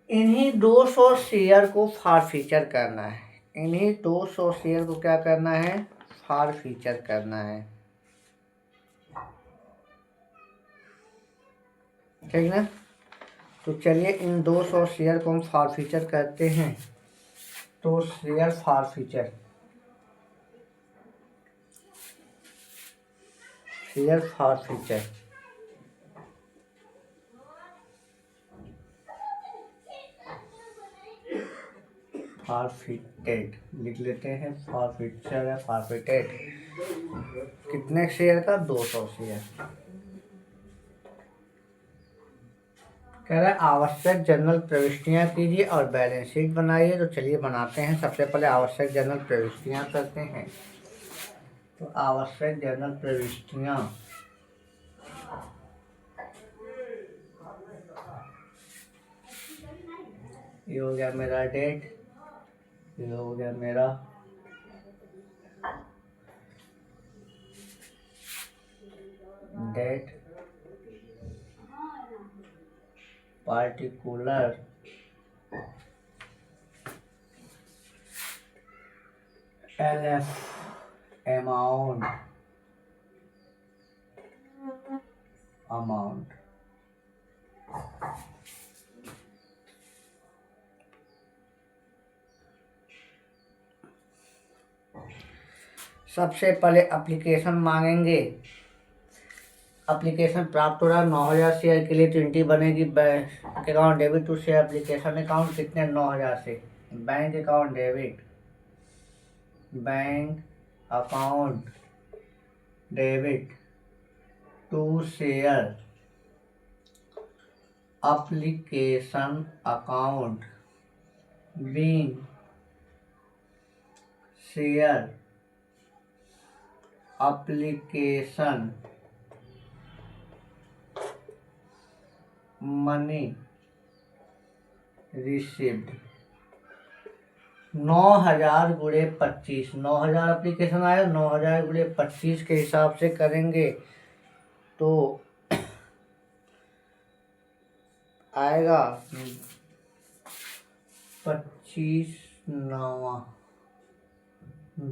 इन्हीं 200 शेयर को फॉरफीचर करना है। इन्हीं 200 शेयर को क्या करना है? फॉरफीचर करना है। ठीक ना? तो चलिए इन 200 शेयर को हम फॉरफीचर करते हैं। तो share forfeiture, share forfeiture forfeited लिख लेते हैं। फॉरफीचर है फॉरफिटेड। कितने शेयर का? 200 शेयर। कह रहा है आवश्यक जनरल प्रविष्टियां कीजिए और बैलेंस शीट बनाइए। तो चलिए बनाते हैं। सबसे पहले आवश्यक जनरल प्रविष्टियां करते हैं। तो आवश्यक जनरल प्रविष्टियां, ये हो गया मेरा डेट, ये हो गया मेरा डेट, पार्टिकुलर LF अमाउंट, सबसे पहले एप्लीकेशन मांगेंगे। एप्लीकेशन प्राप्त हो रहा है 9,000 शेयर के लिए। तो एंट्री बनेगी bank account debit to share application account. कितने? 9,000 से। Bank account debit, bank account debit to share application account being share application money received 9,000 गुणे 25, 9,000 एप्लीकेशन आया, 9,000 गुणे 25 के हिसाब से करेंगे तो आएगा 25 9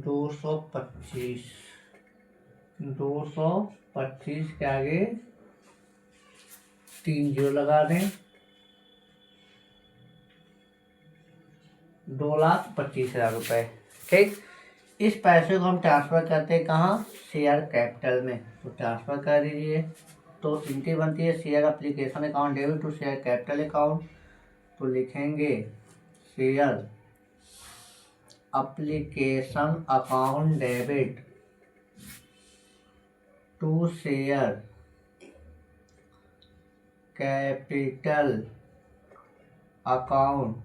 225, 225 के आगे 3 जीरो लगा दें, 2,25,000 रुपये। ठीक, इस पैसे को हम ट्रांसफ़र करते हैं कहाँ, शेयर कैपिटल में, तो ट्रांसफ़र कर दीजिए। तो एंट्री बनती है share application account debit to share capital account, तो लिखेंगे share application account debit to share capital account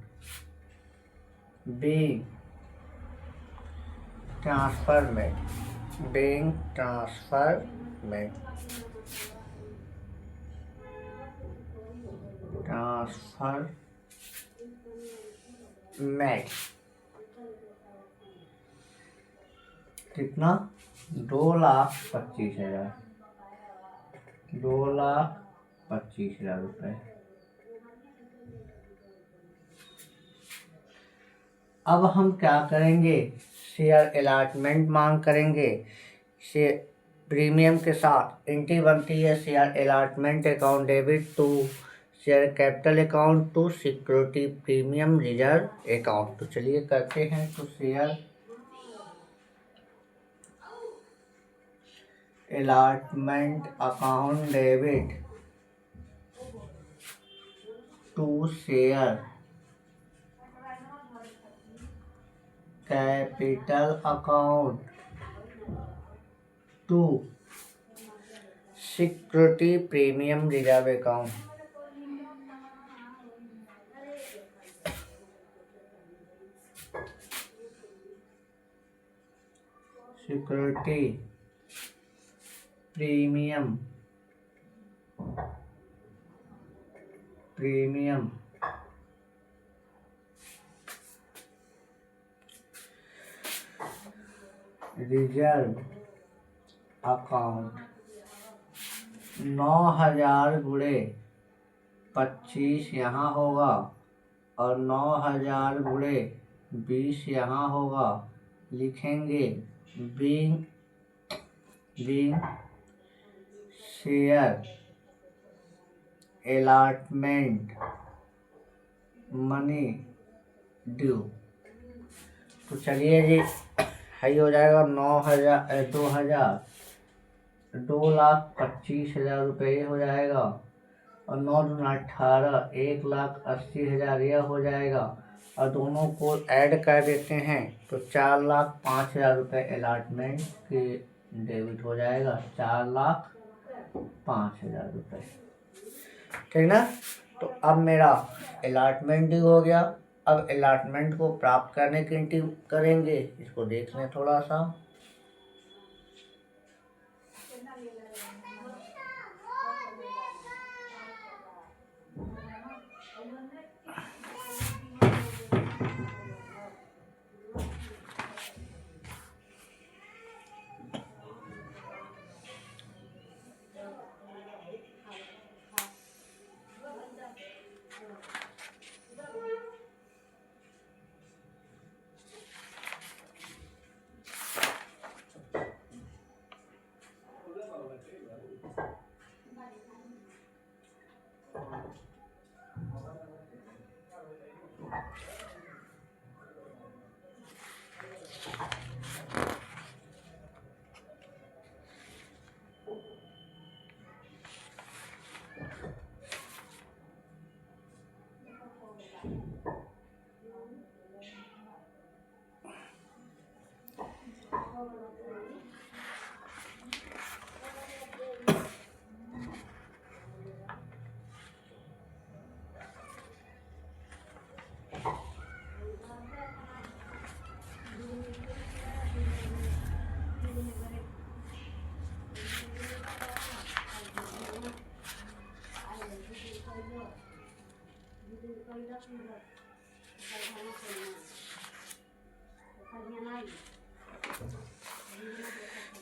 being transfer made कितना, 2,25,000, 2,25,000 रुपये। अब हम क्या करेंगे, शेयर अलॉटमेंट मांग करेंगे। शेयर प्रीमियम के साथ एंट्री बनती है share allotment account debit to share capital account to security premium reserve account. तो चलिए करते हैं। तो share allotment account debit to share capital account to security premium reserve account. Security premium reserve account 9,000 गुणे 25 यहाँ होगा और 9,000 गुणे 20 यहाँ होगा। लिखेंगे being share allotment money due. तो चलिए जी, हाई हो जाएगा 2,25,000 रुपये हो जाएगा और 9 दूना 18, 1,80,000 यह हो जाएगा और दोनों को ऐड कर देते हैं तो 4,05,000 रुपये अलॉटमेंट के डेबिट हो जाएगा, 4,05,000 रुपये। ठीक ना। तो अब मेरा अलॉटमेंट ड्यू हो गया। अब अलॉटमेंट को प्राप्त करने की एंट्री करेंगे। इसको देख लें थोड़ा सा।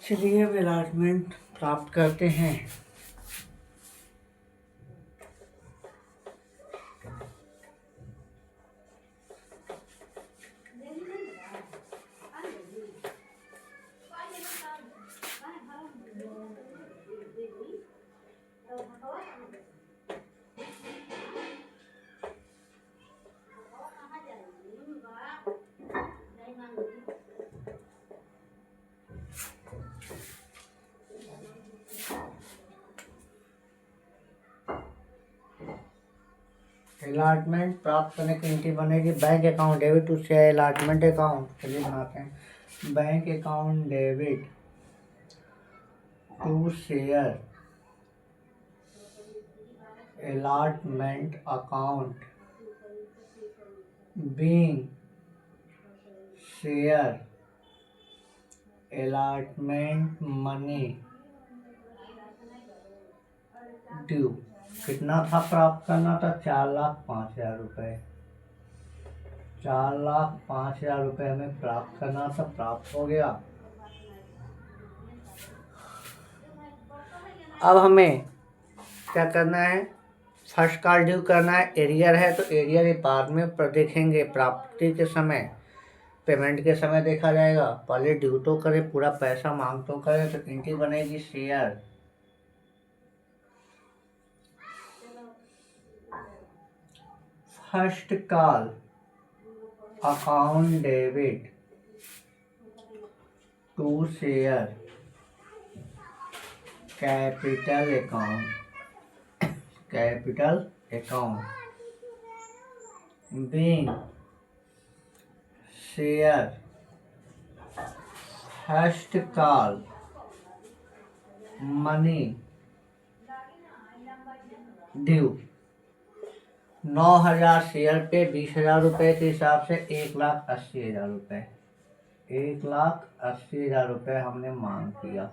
चलिए अब अलॉटमेंट प्राप्त करते हैं। अलॉटमेंट प्राप्त करने की एंट्री बनेगी bank account debit to share allotment account. चलिए बनाते हैं। Bank account debit to share allotment account being share allotment money due। कितना था प्राप्त करना था? 4,05,000 रुपये। 4,05,000 रुपये हमें प्राप्त करना था, प्राप्त हो गया। अब हमें क्या करना है? फर्स्ट कॉल ड्यू करना है। एरियर है तो एरियर ये बाद में देखेंगे, प्राप्ति के समय, पेमेंट के समय देखा जाएगा। पहले ड्यू तो करे, पूरा पैसा मांग तो करे, तो एंट्री बनेगी share first call account debit to share capital account being share first call money due। 9,000 share पे 20,000 रुपये के हिसाब से 1,80,000 रुपये। 1,80,000 रुपये हमने मांग किया।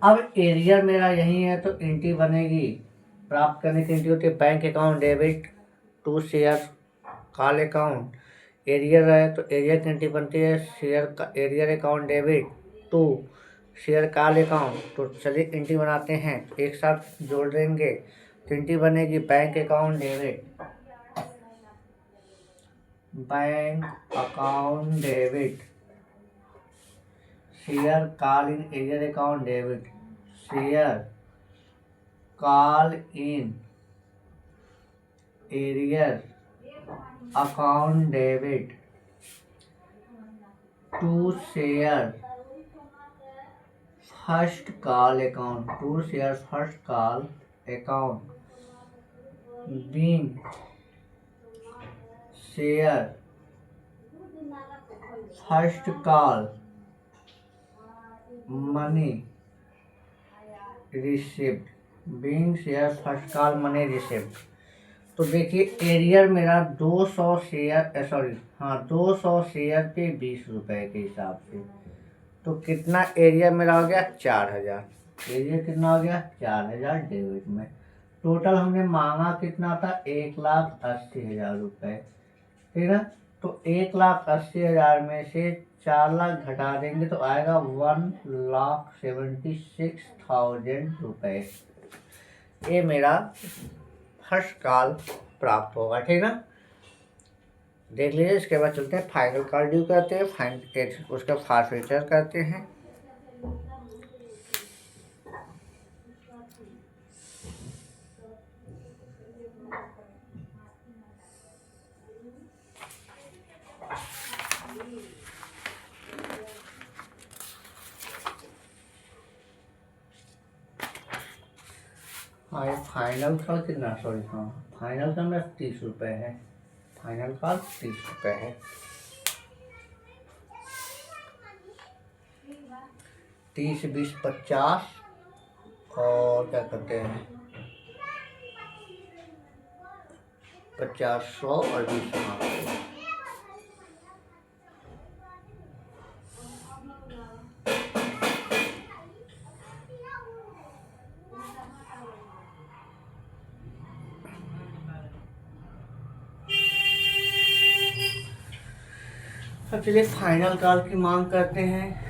अब एरियर मेरा यही है तो एंट्री बनेगी। प्राप्त करने की एंट्री होती है bank account debit to share call account. Arrear है तो एरियर की एंट्री बनती है arrear account debit to share call account. तो चलिए एंट्री बनाते हैं, एक साथ जोड़ देंगे। तो एंट्री बनेगी bank account debit share call in arrear account debit share call in arrear account debit to share first call account being share first call money receipt being share first call money receipt. तो देखिए एरियर मेरा 200 शेयर पे 20 रुपए के हिसाब से। तो कितना एरियर मेरा हो गया? 4,000। एरियर कितना हो गया? 4,000 डेबिट में। टोटल हमने मांगा कितना था? 1,80,000 रुपये। ठीक है, तो 1,80,000 में से 4 लाख घटा देंगे तो आएगा 1,76,000 रुपये। ये मेरा फर्स्ट कॉल प्राप्त होगा। ठीक ना, देख लीजिए। इसके बाद चलते हैं फाइनल कॉल ड्यू करते हैं, उसका फॉरफिटर करते हैं। हाँ, ये फाइनल कॉल कितना? फाइनल का मेरा 30 रुपये है। फाइनल कॉल 30 रुपये है। 30, 20, 50 और क्या करते हैं 50, 100 और 20। अब चलिए फाइनल कॉल की मांग करते हैं।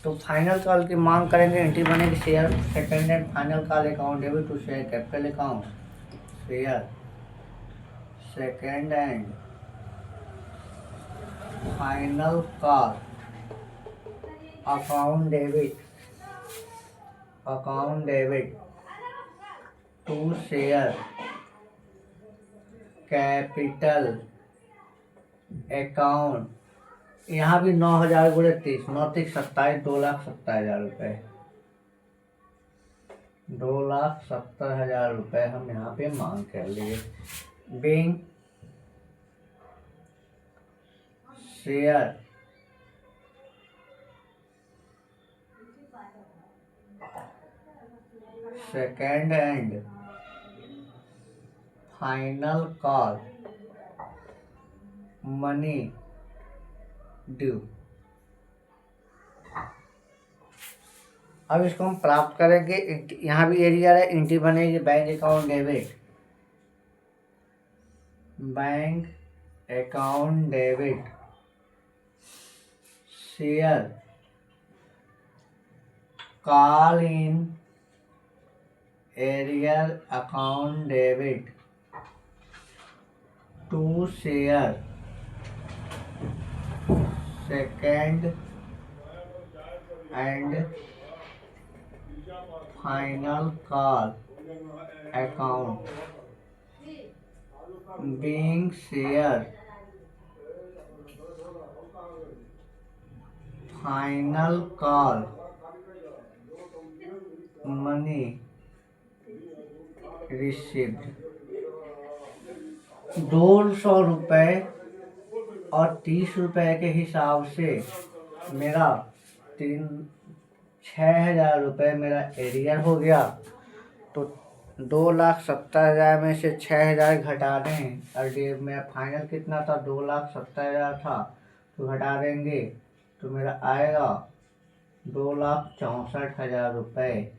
तो फाइनल कॉल की मांग करेंगे, एंट्री बनेगी share second and final call account debit to share capital account, share second and final call account debit to share capital account. यहाँ भी 9,000 गुणे 30, 9×30 27, 2,70,000 रुपये, 2,70,000 रुपये हम यहाँ पे मांग कर लिए। Being share second and final call money due. अब इसको हम प्राप्त करेंगे। यहाँ भी एरिया है, एंट्री बनेगी bank account debit share call in arrear account debit to share second and final call account being share final call money received. 200 रुपये और 30 रुपये के हिसाब से मेरा 6,000 रुपये मेरा एरियर हो गया। तो 2,70,000 में से 6,000 घटा दें, और मेरा फाइनल कितना था, 2,70,000 था, तो घटा देंगे तो मेरा आएगा 2,64,000 रुपये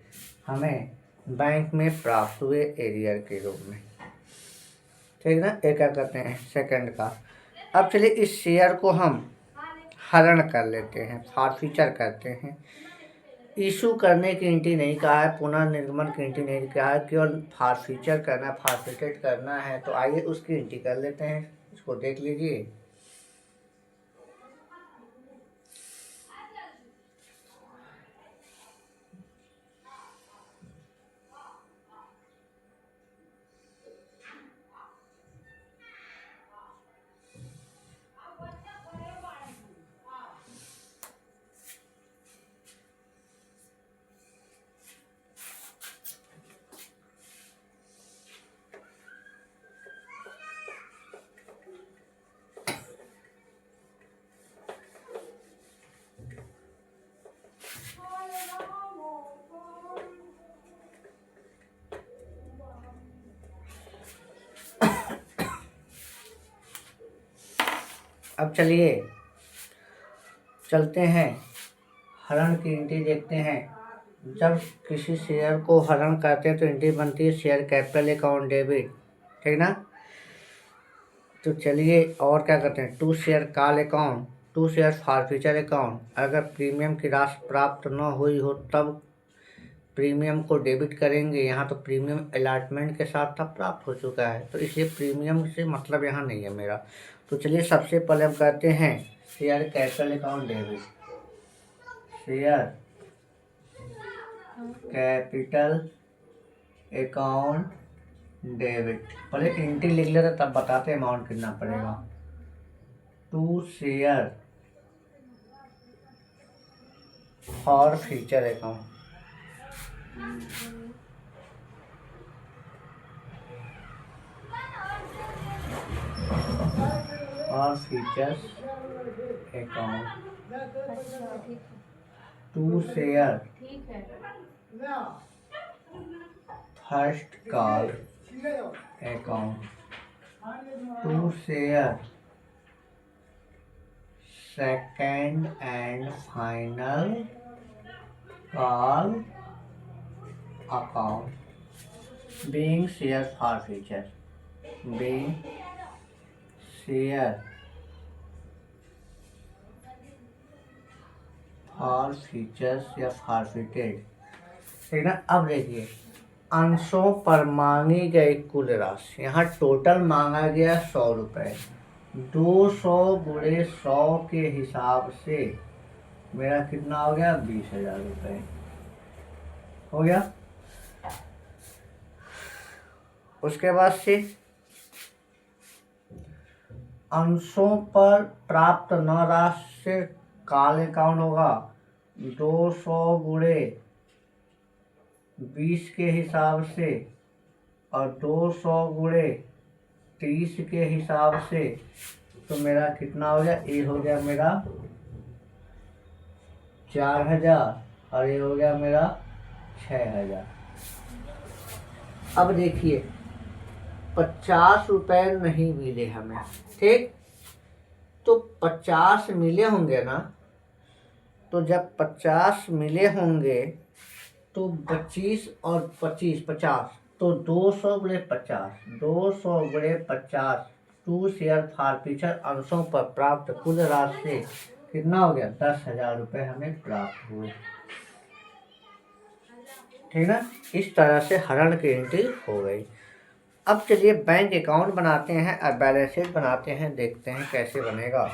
हमें बैंक में प्राप्त हुए एरियर के रूप में। ठीक ना, एक क्या करते हैं सेकंड का। अब चलिए इस शेयर को हम हरण कर लेते हैं, फॉरफीचर करते हैं। इशू करने की एंट्री नहीं कहा है, पुनर्निर्गमन की एंट्री नहीं कहा है, केवल फॉरफीचर करना, फॉरफिटेट करना है। तो आइए उसकी एंट्री कर लेते हैं, इसको देख लीजिए। अब चलिए चलते हैं हरण की एंट्री देखते हैं। जब किसी शेयर को हरण करते हैं तो एंट्री बनती है शेयर कैपिटल अकाउंट डेबिट, ठीक ना। तो चलिए और क्या करते हैं, to share call account, to share forfeiture account. अगर प्रीमियम की राशि प्राप्त न हुई हो तब प्रीमियम को डेबिट करेंगे। यहाँ तो प्रीमियम अलॉटमेंट के साथ था, प्राप्त हो चुका है, तो इसलिए प्रीमियम से मतलब यहाँ नहीं है मेरा। तो चलिए सबसे पहले हम करते हैं share capital account debit, share capital account debit. पहले एंट्री लिख लेते तब बताते अमाउंट कितना पड़ेगा। To share forfeiture account, और फीचर्स अकाउंट, अच्छा ठीक है, टू शेयर ठीक है। First call account, to share second and final call account, being share for future, being share for futures या forfeited, ठीक ना। अब देखिए अंशों पर मांगी गई कुल राशि, यहाँ टोटल मांगा गया 100 रुपये, 200 गुणे 100 के हिसाब से मेरा कितना हो गया, 20,000 रुपये हो गया। उसके बाद से अंशों पर प्राप्त न राशि काल अकाउंट होगा, 200 गुणे 20 के हिसाब से और 200 गुणे 30 के हिसाब से, तो मेरा कितना हो गया, ये हो गया मेरा 4,000 और ये हो गया मेरा 6,000। अब देखिए 50 रुपये नहीं मिले हमें, ठीक, तो 50 मिले होंगे ना, तो जब 50 मिले होंगे तो 25 और 25 50, तो 200 गुणे 50, 200 गुणे 50, टू शेयर फॉर फ्यूचर अंशों पर प्राप्त कुल राशि कितना हो गया, 10,000 रुपये हमें प्राप्त हुए, ठीक ना। इस तरह से हरण की एंट्री हो गई। अब चलिए बैंक अकाउंट बनाते हैं और बैलेंस शीट बनाते हैं, देखते हैं कैसे बनेगा।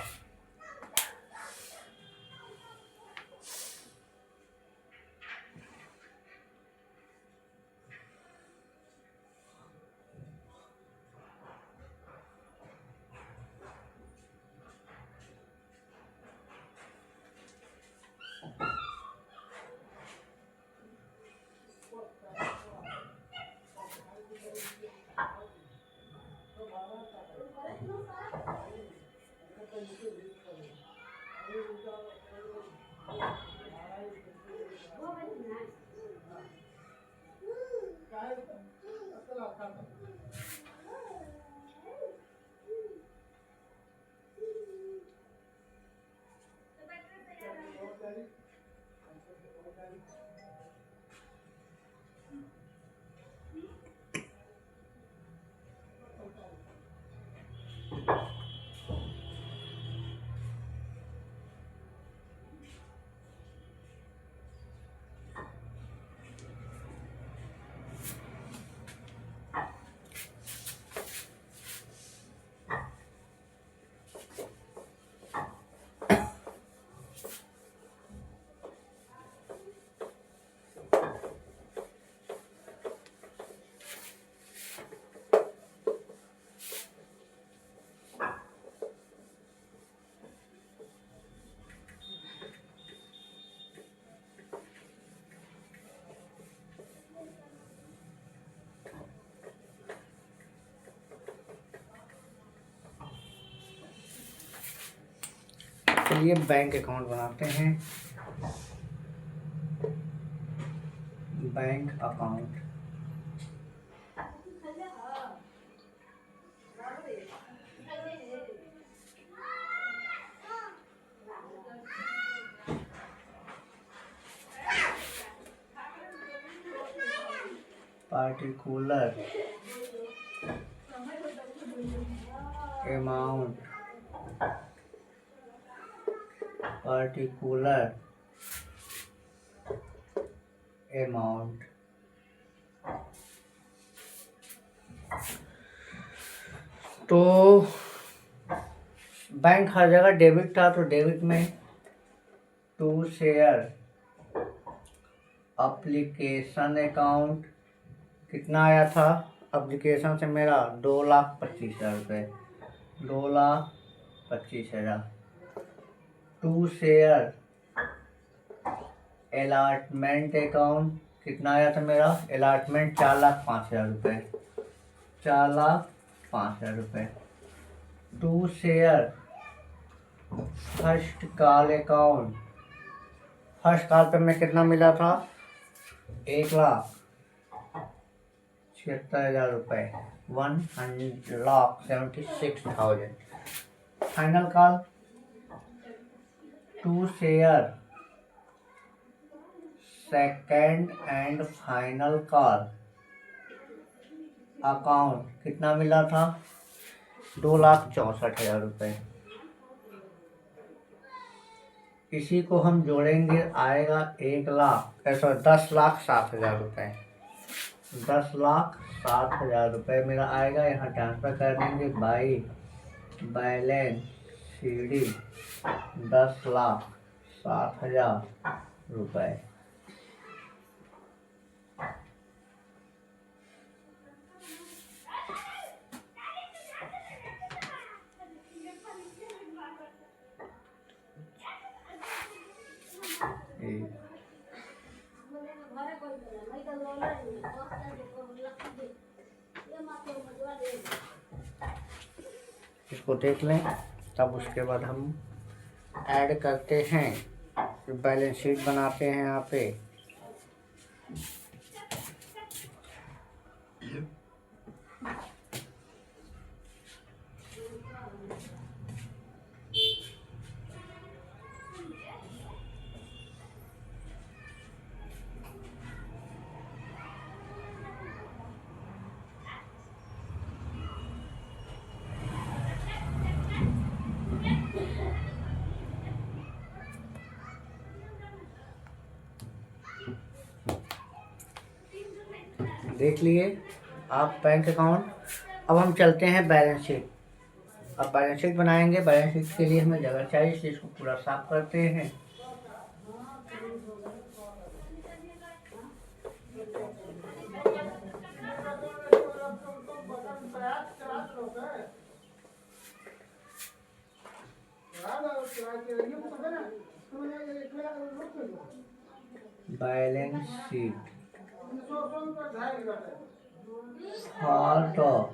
चलिए बैंक अकाउंट बनाते हैं। Bank account, particular amount, particular amount, तो बैंक हर जगह डेबिट था, तो डेबिट में टू शेयर एप्लीकेशन अकाउंट कितना आया था, एप्लीकेशन से मेरा 2,25,000 रुपये, 2,25,000। टू शेयर अलॉटमेंट अकाउंट कितना आया था मेरा, अलॉटमेंट 4,05,000 रुपये, 4,05,000 रुपये। To share first call account, first call पे मैं कितना मिला था, 1,76,000 रुपये, 1,76,000। Final call to share second and final call account कितना मिला था, 2,64,000 रुपये। इसी को हम जोड़ेंगे, आएगा 10,07,000 रुपये, 10,07,000 रुपये मेरा आएगा। यहाँ ट्रांसफ़र कर देंगे बाई बैलेंस CD 10,07,000 रुपये। इसको देख लें, तब उसके बाद हम ऐड करते हैं, बैलेंस शीट बनाते हैं यहाँ पे। देख लिए आप बैंक अकाउंट। अब हम चलते हैं बैलेंस शीट। अब बैलेंस शीट बनाएंगे, बैलेंस शीट के लिए हमें जगह चाहिए, इसलिए इसको पूरा साफ करते हैं। Balance sheet part of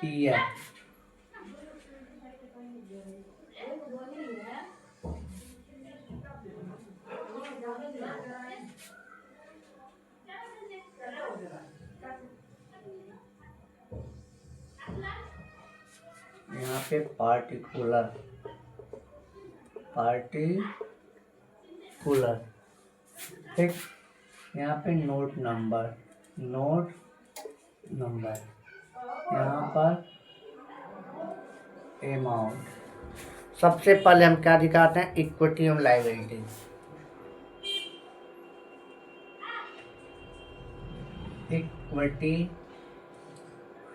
year, यहाँ पे पार्टिकुलर ठीक, यहाँ पे नोट नंबर, यहाँ पर अमाउंट। सबसे पहले हम क्या दिखाते हैं, equity and liability. Equity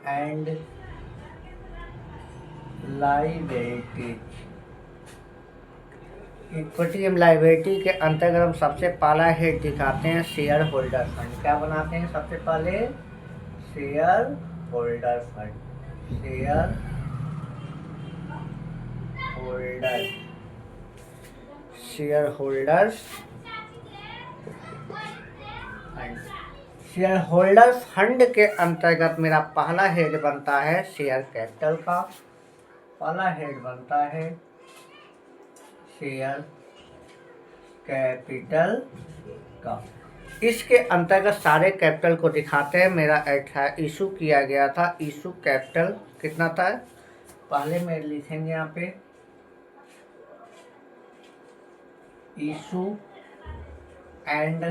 and liability, equity and liability के अंतर्गत हम सबसे पहला हेड दिखाते हैं शेयर होल्डर फंड। क्या बनाते हैं सबसे पहले, share holder fund, share holder fund के अंतर्गत मेरा पहला हेड बनता है शेयर कैपिटल का। पहला हेड बनता है शेयर कैपिटल का। इसके अंतर्गत सारे कैपिटल को दिखाते हैं। मेरा इशू किया गया था, इशू कैपिटल कितना था, पहले मैं लिखेंगे यहाँ पे इशू एंड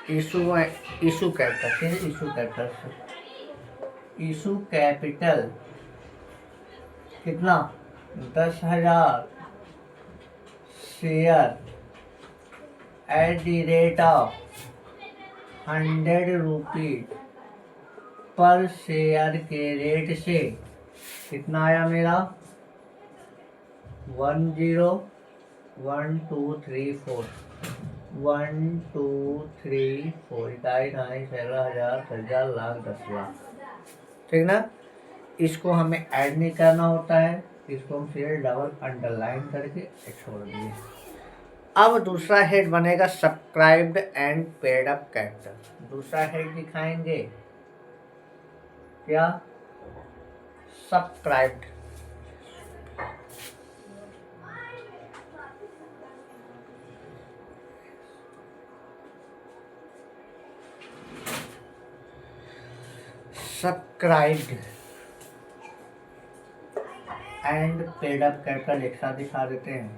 इशू कैपिटल, फिर इशू कैपिटल कितना, 10,000 share at the rate of 100 rupees per share के रेट से कितना आया मेरा, 1,0,1,2,3,4 इकाई, ढाई, 16,000, 10,000, लाख, 10 लाख, ठीक ना। इसको हमें ऐड नहीं करना होता है, इसको हम फिर डबल अंडरलाइन करके छोड़ दिए। अब दूसरा हेड बनेगा subscribed and paid up capital. दूसरा हेड दिखाएंगे क्या, subscribed subscribed and paid up capital एक साथ दिखा देते हैं।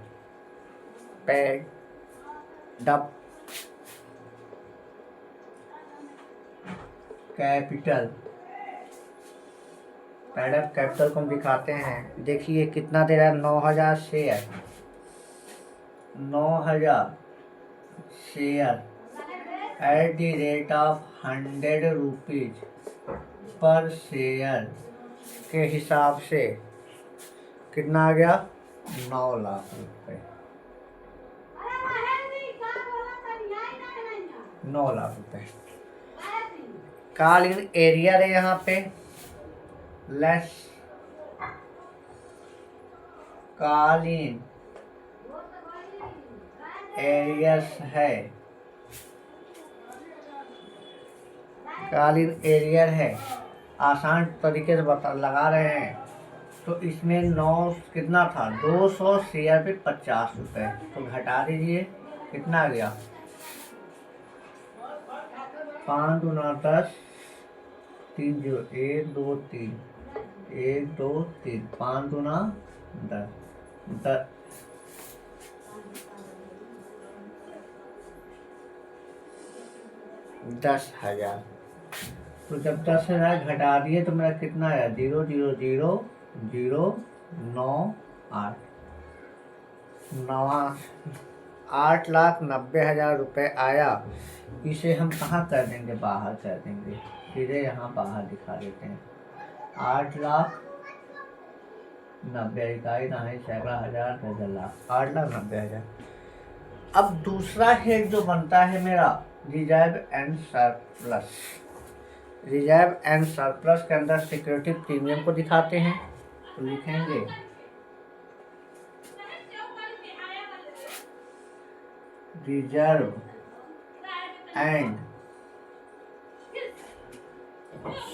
Paid up capital, paid up capital को हम दिखाते हैं। देखिए कितना दे रहा है, 9,000 share, 9,000 share at the rate of 100 rupees per share के हिसाब से कितना आ गया, 9 लाख रुपए, 9 लाख रुपए। कालीन एरियर है यहाँ पे लेस, कालीन एरियस है, कालीन एरियर है, आसान तरीके से बता लगा रहे हैं। तो इसमें 9 कितना था, 200 शेयर पे 50 रुपए, तो घटा दीजिए कितना आ गया, 5 दूना 10, 3 0, 1 2 3, 1 2 3, 5 दूना 10, 10,000। तो जब 10,000 घटा दिए तो मेरा कितना आया, 0 0 0 0 9 8, 8,90,000 रुपये आया। इसे हम कहाँ कर देंगे, बाहर कर देंगे, सीधे यहाँ बाहर दिखा देते हैं। 8,90,000 इकाई नहीं, सैकड़ा हजार, दर्जन लाख, 8,90,000। अब दूसरा हेड जो बनता है मेरा, reserve and surplus. Reserve and surplus के अंदर सिक्योरिटी प्रीमियम को दिखाते हैं, तो लिखेंगे reserve and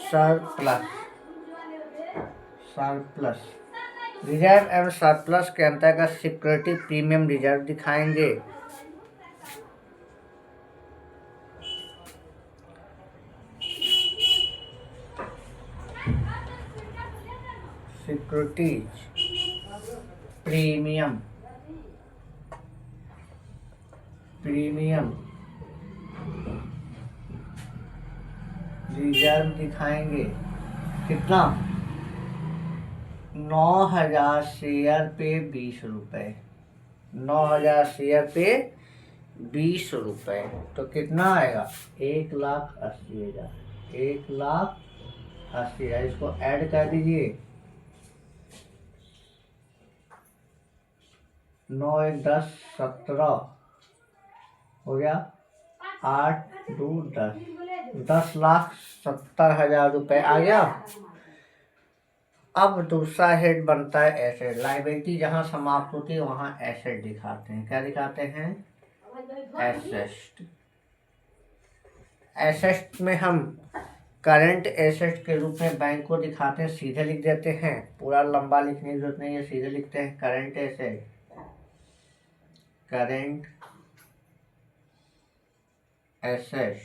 surplus, surplus reserve and surplus के अंतर्गत सिक्योरिटी प्रीमियम रिजर्व दिखाएंगे। सिक्योरिटीज प्रीमियम, प्रीमियम रिजर्व दिखाएंगे कितना, 9,000 शेयर पे 20 रुपए, 9,000 शेयर पे 20 रुपए, तो कितना आएगा, 1,80,000, 1,80,000। इसको ऐड कर दीजिए, 9 1 10 17 हो गया, 8 2 10, 10,70,000 रुपये आ गया। अब दूसरा हेड बनता है एसेट। लायबिलिटी जहाँ समाप्त होती है वहाँ एसेट दिखाते हैं। क्या दिखाते हैं, एसेट। एसेट में हम करंट एसेट के रूप में बैंक को दिखाते हैं, सीधे लिख देते हैं, पूरा लंबा लिखने की जरूरत नहीं है, सीधे लिखते हैं current asset, current asset.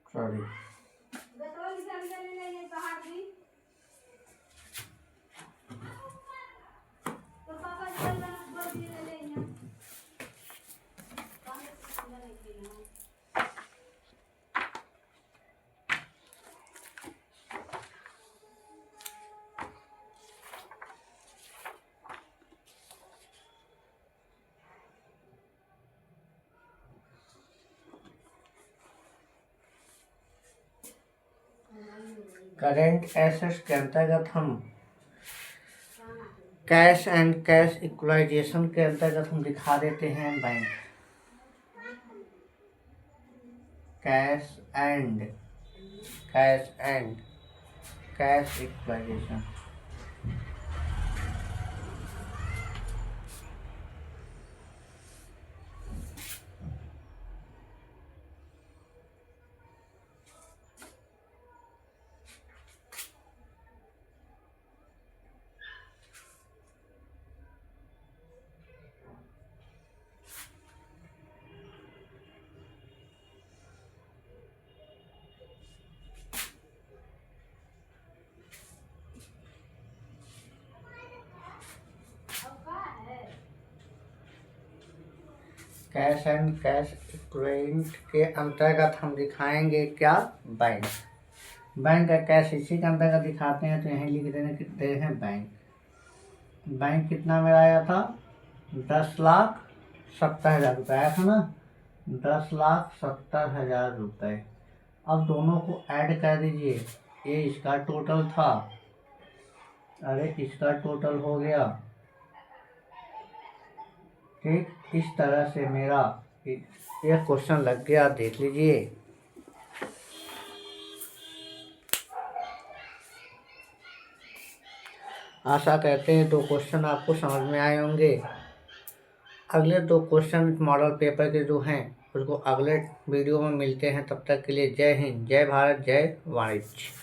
Sorry, current assets के अंतर्गत हम कैश एंड कैश इक्वलाइजेशन के अंतर्गत हम दिखा देते हैं bank, cash and cash equalization. Cash and cash equivalent के अंतर्गत हम दिखाएंगे क्या? बैंक। बैंक का कैश इसी के अंतर्गत दिखाते हैं, तो यहीं लिख देते हैं बैंक। बैंक कितना मेरा आया था? 10,70,000 रुपये आया था ना, 10,70,000 रुपये। अब दोनों को ऐड कर दीजिए, ये इसका टोटल था, अरे इसका टोटल हो गया। ठीक, इस तरह से मेरा ये क्वेश्चन लग गया, देख लीजिए। आशा करते हैं 2 क्वेश्चन आपको समझ में आए होंगे। अगले 2 क्वेश्चन मॉडल पेपर के जो हैं उसको अगले वीडियो में मिलते हैं। तब तक के लिए जय हिंद, जय भारत, जय वाणिज्य।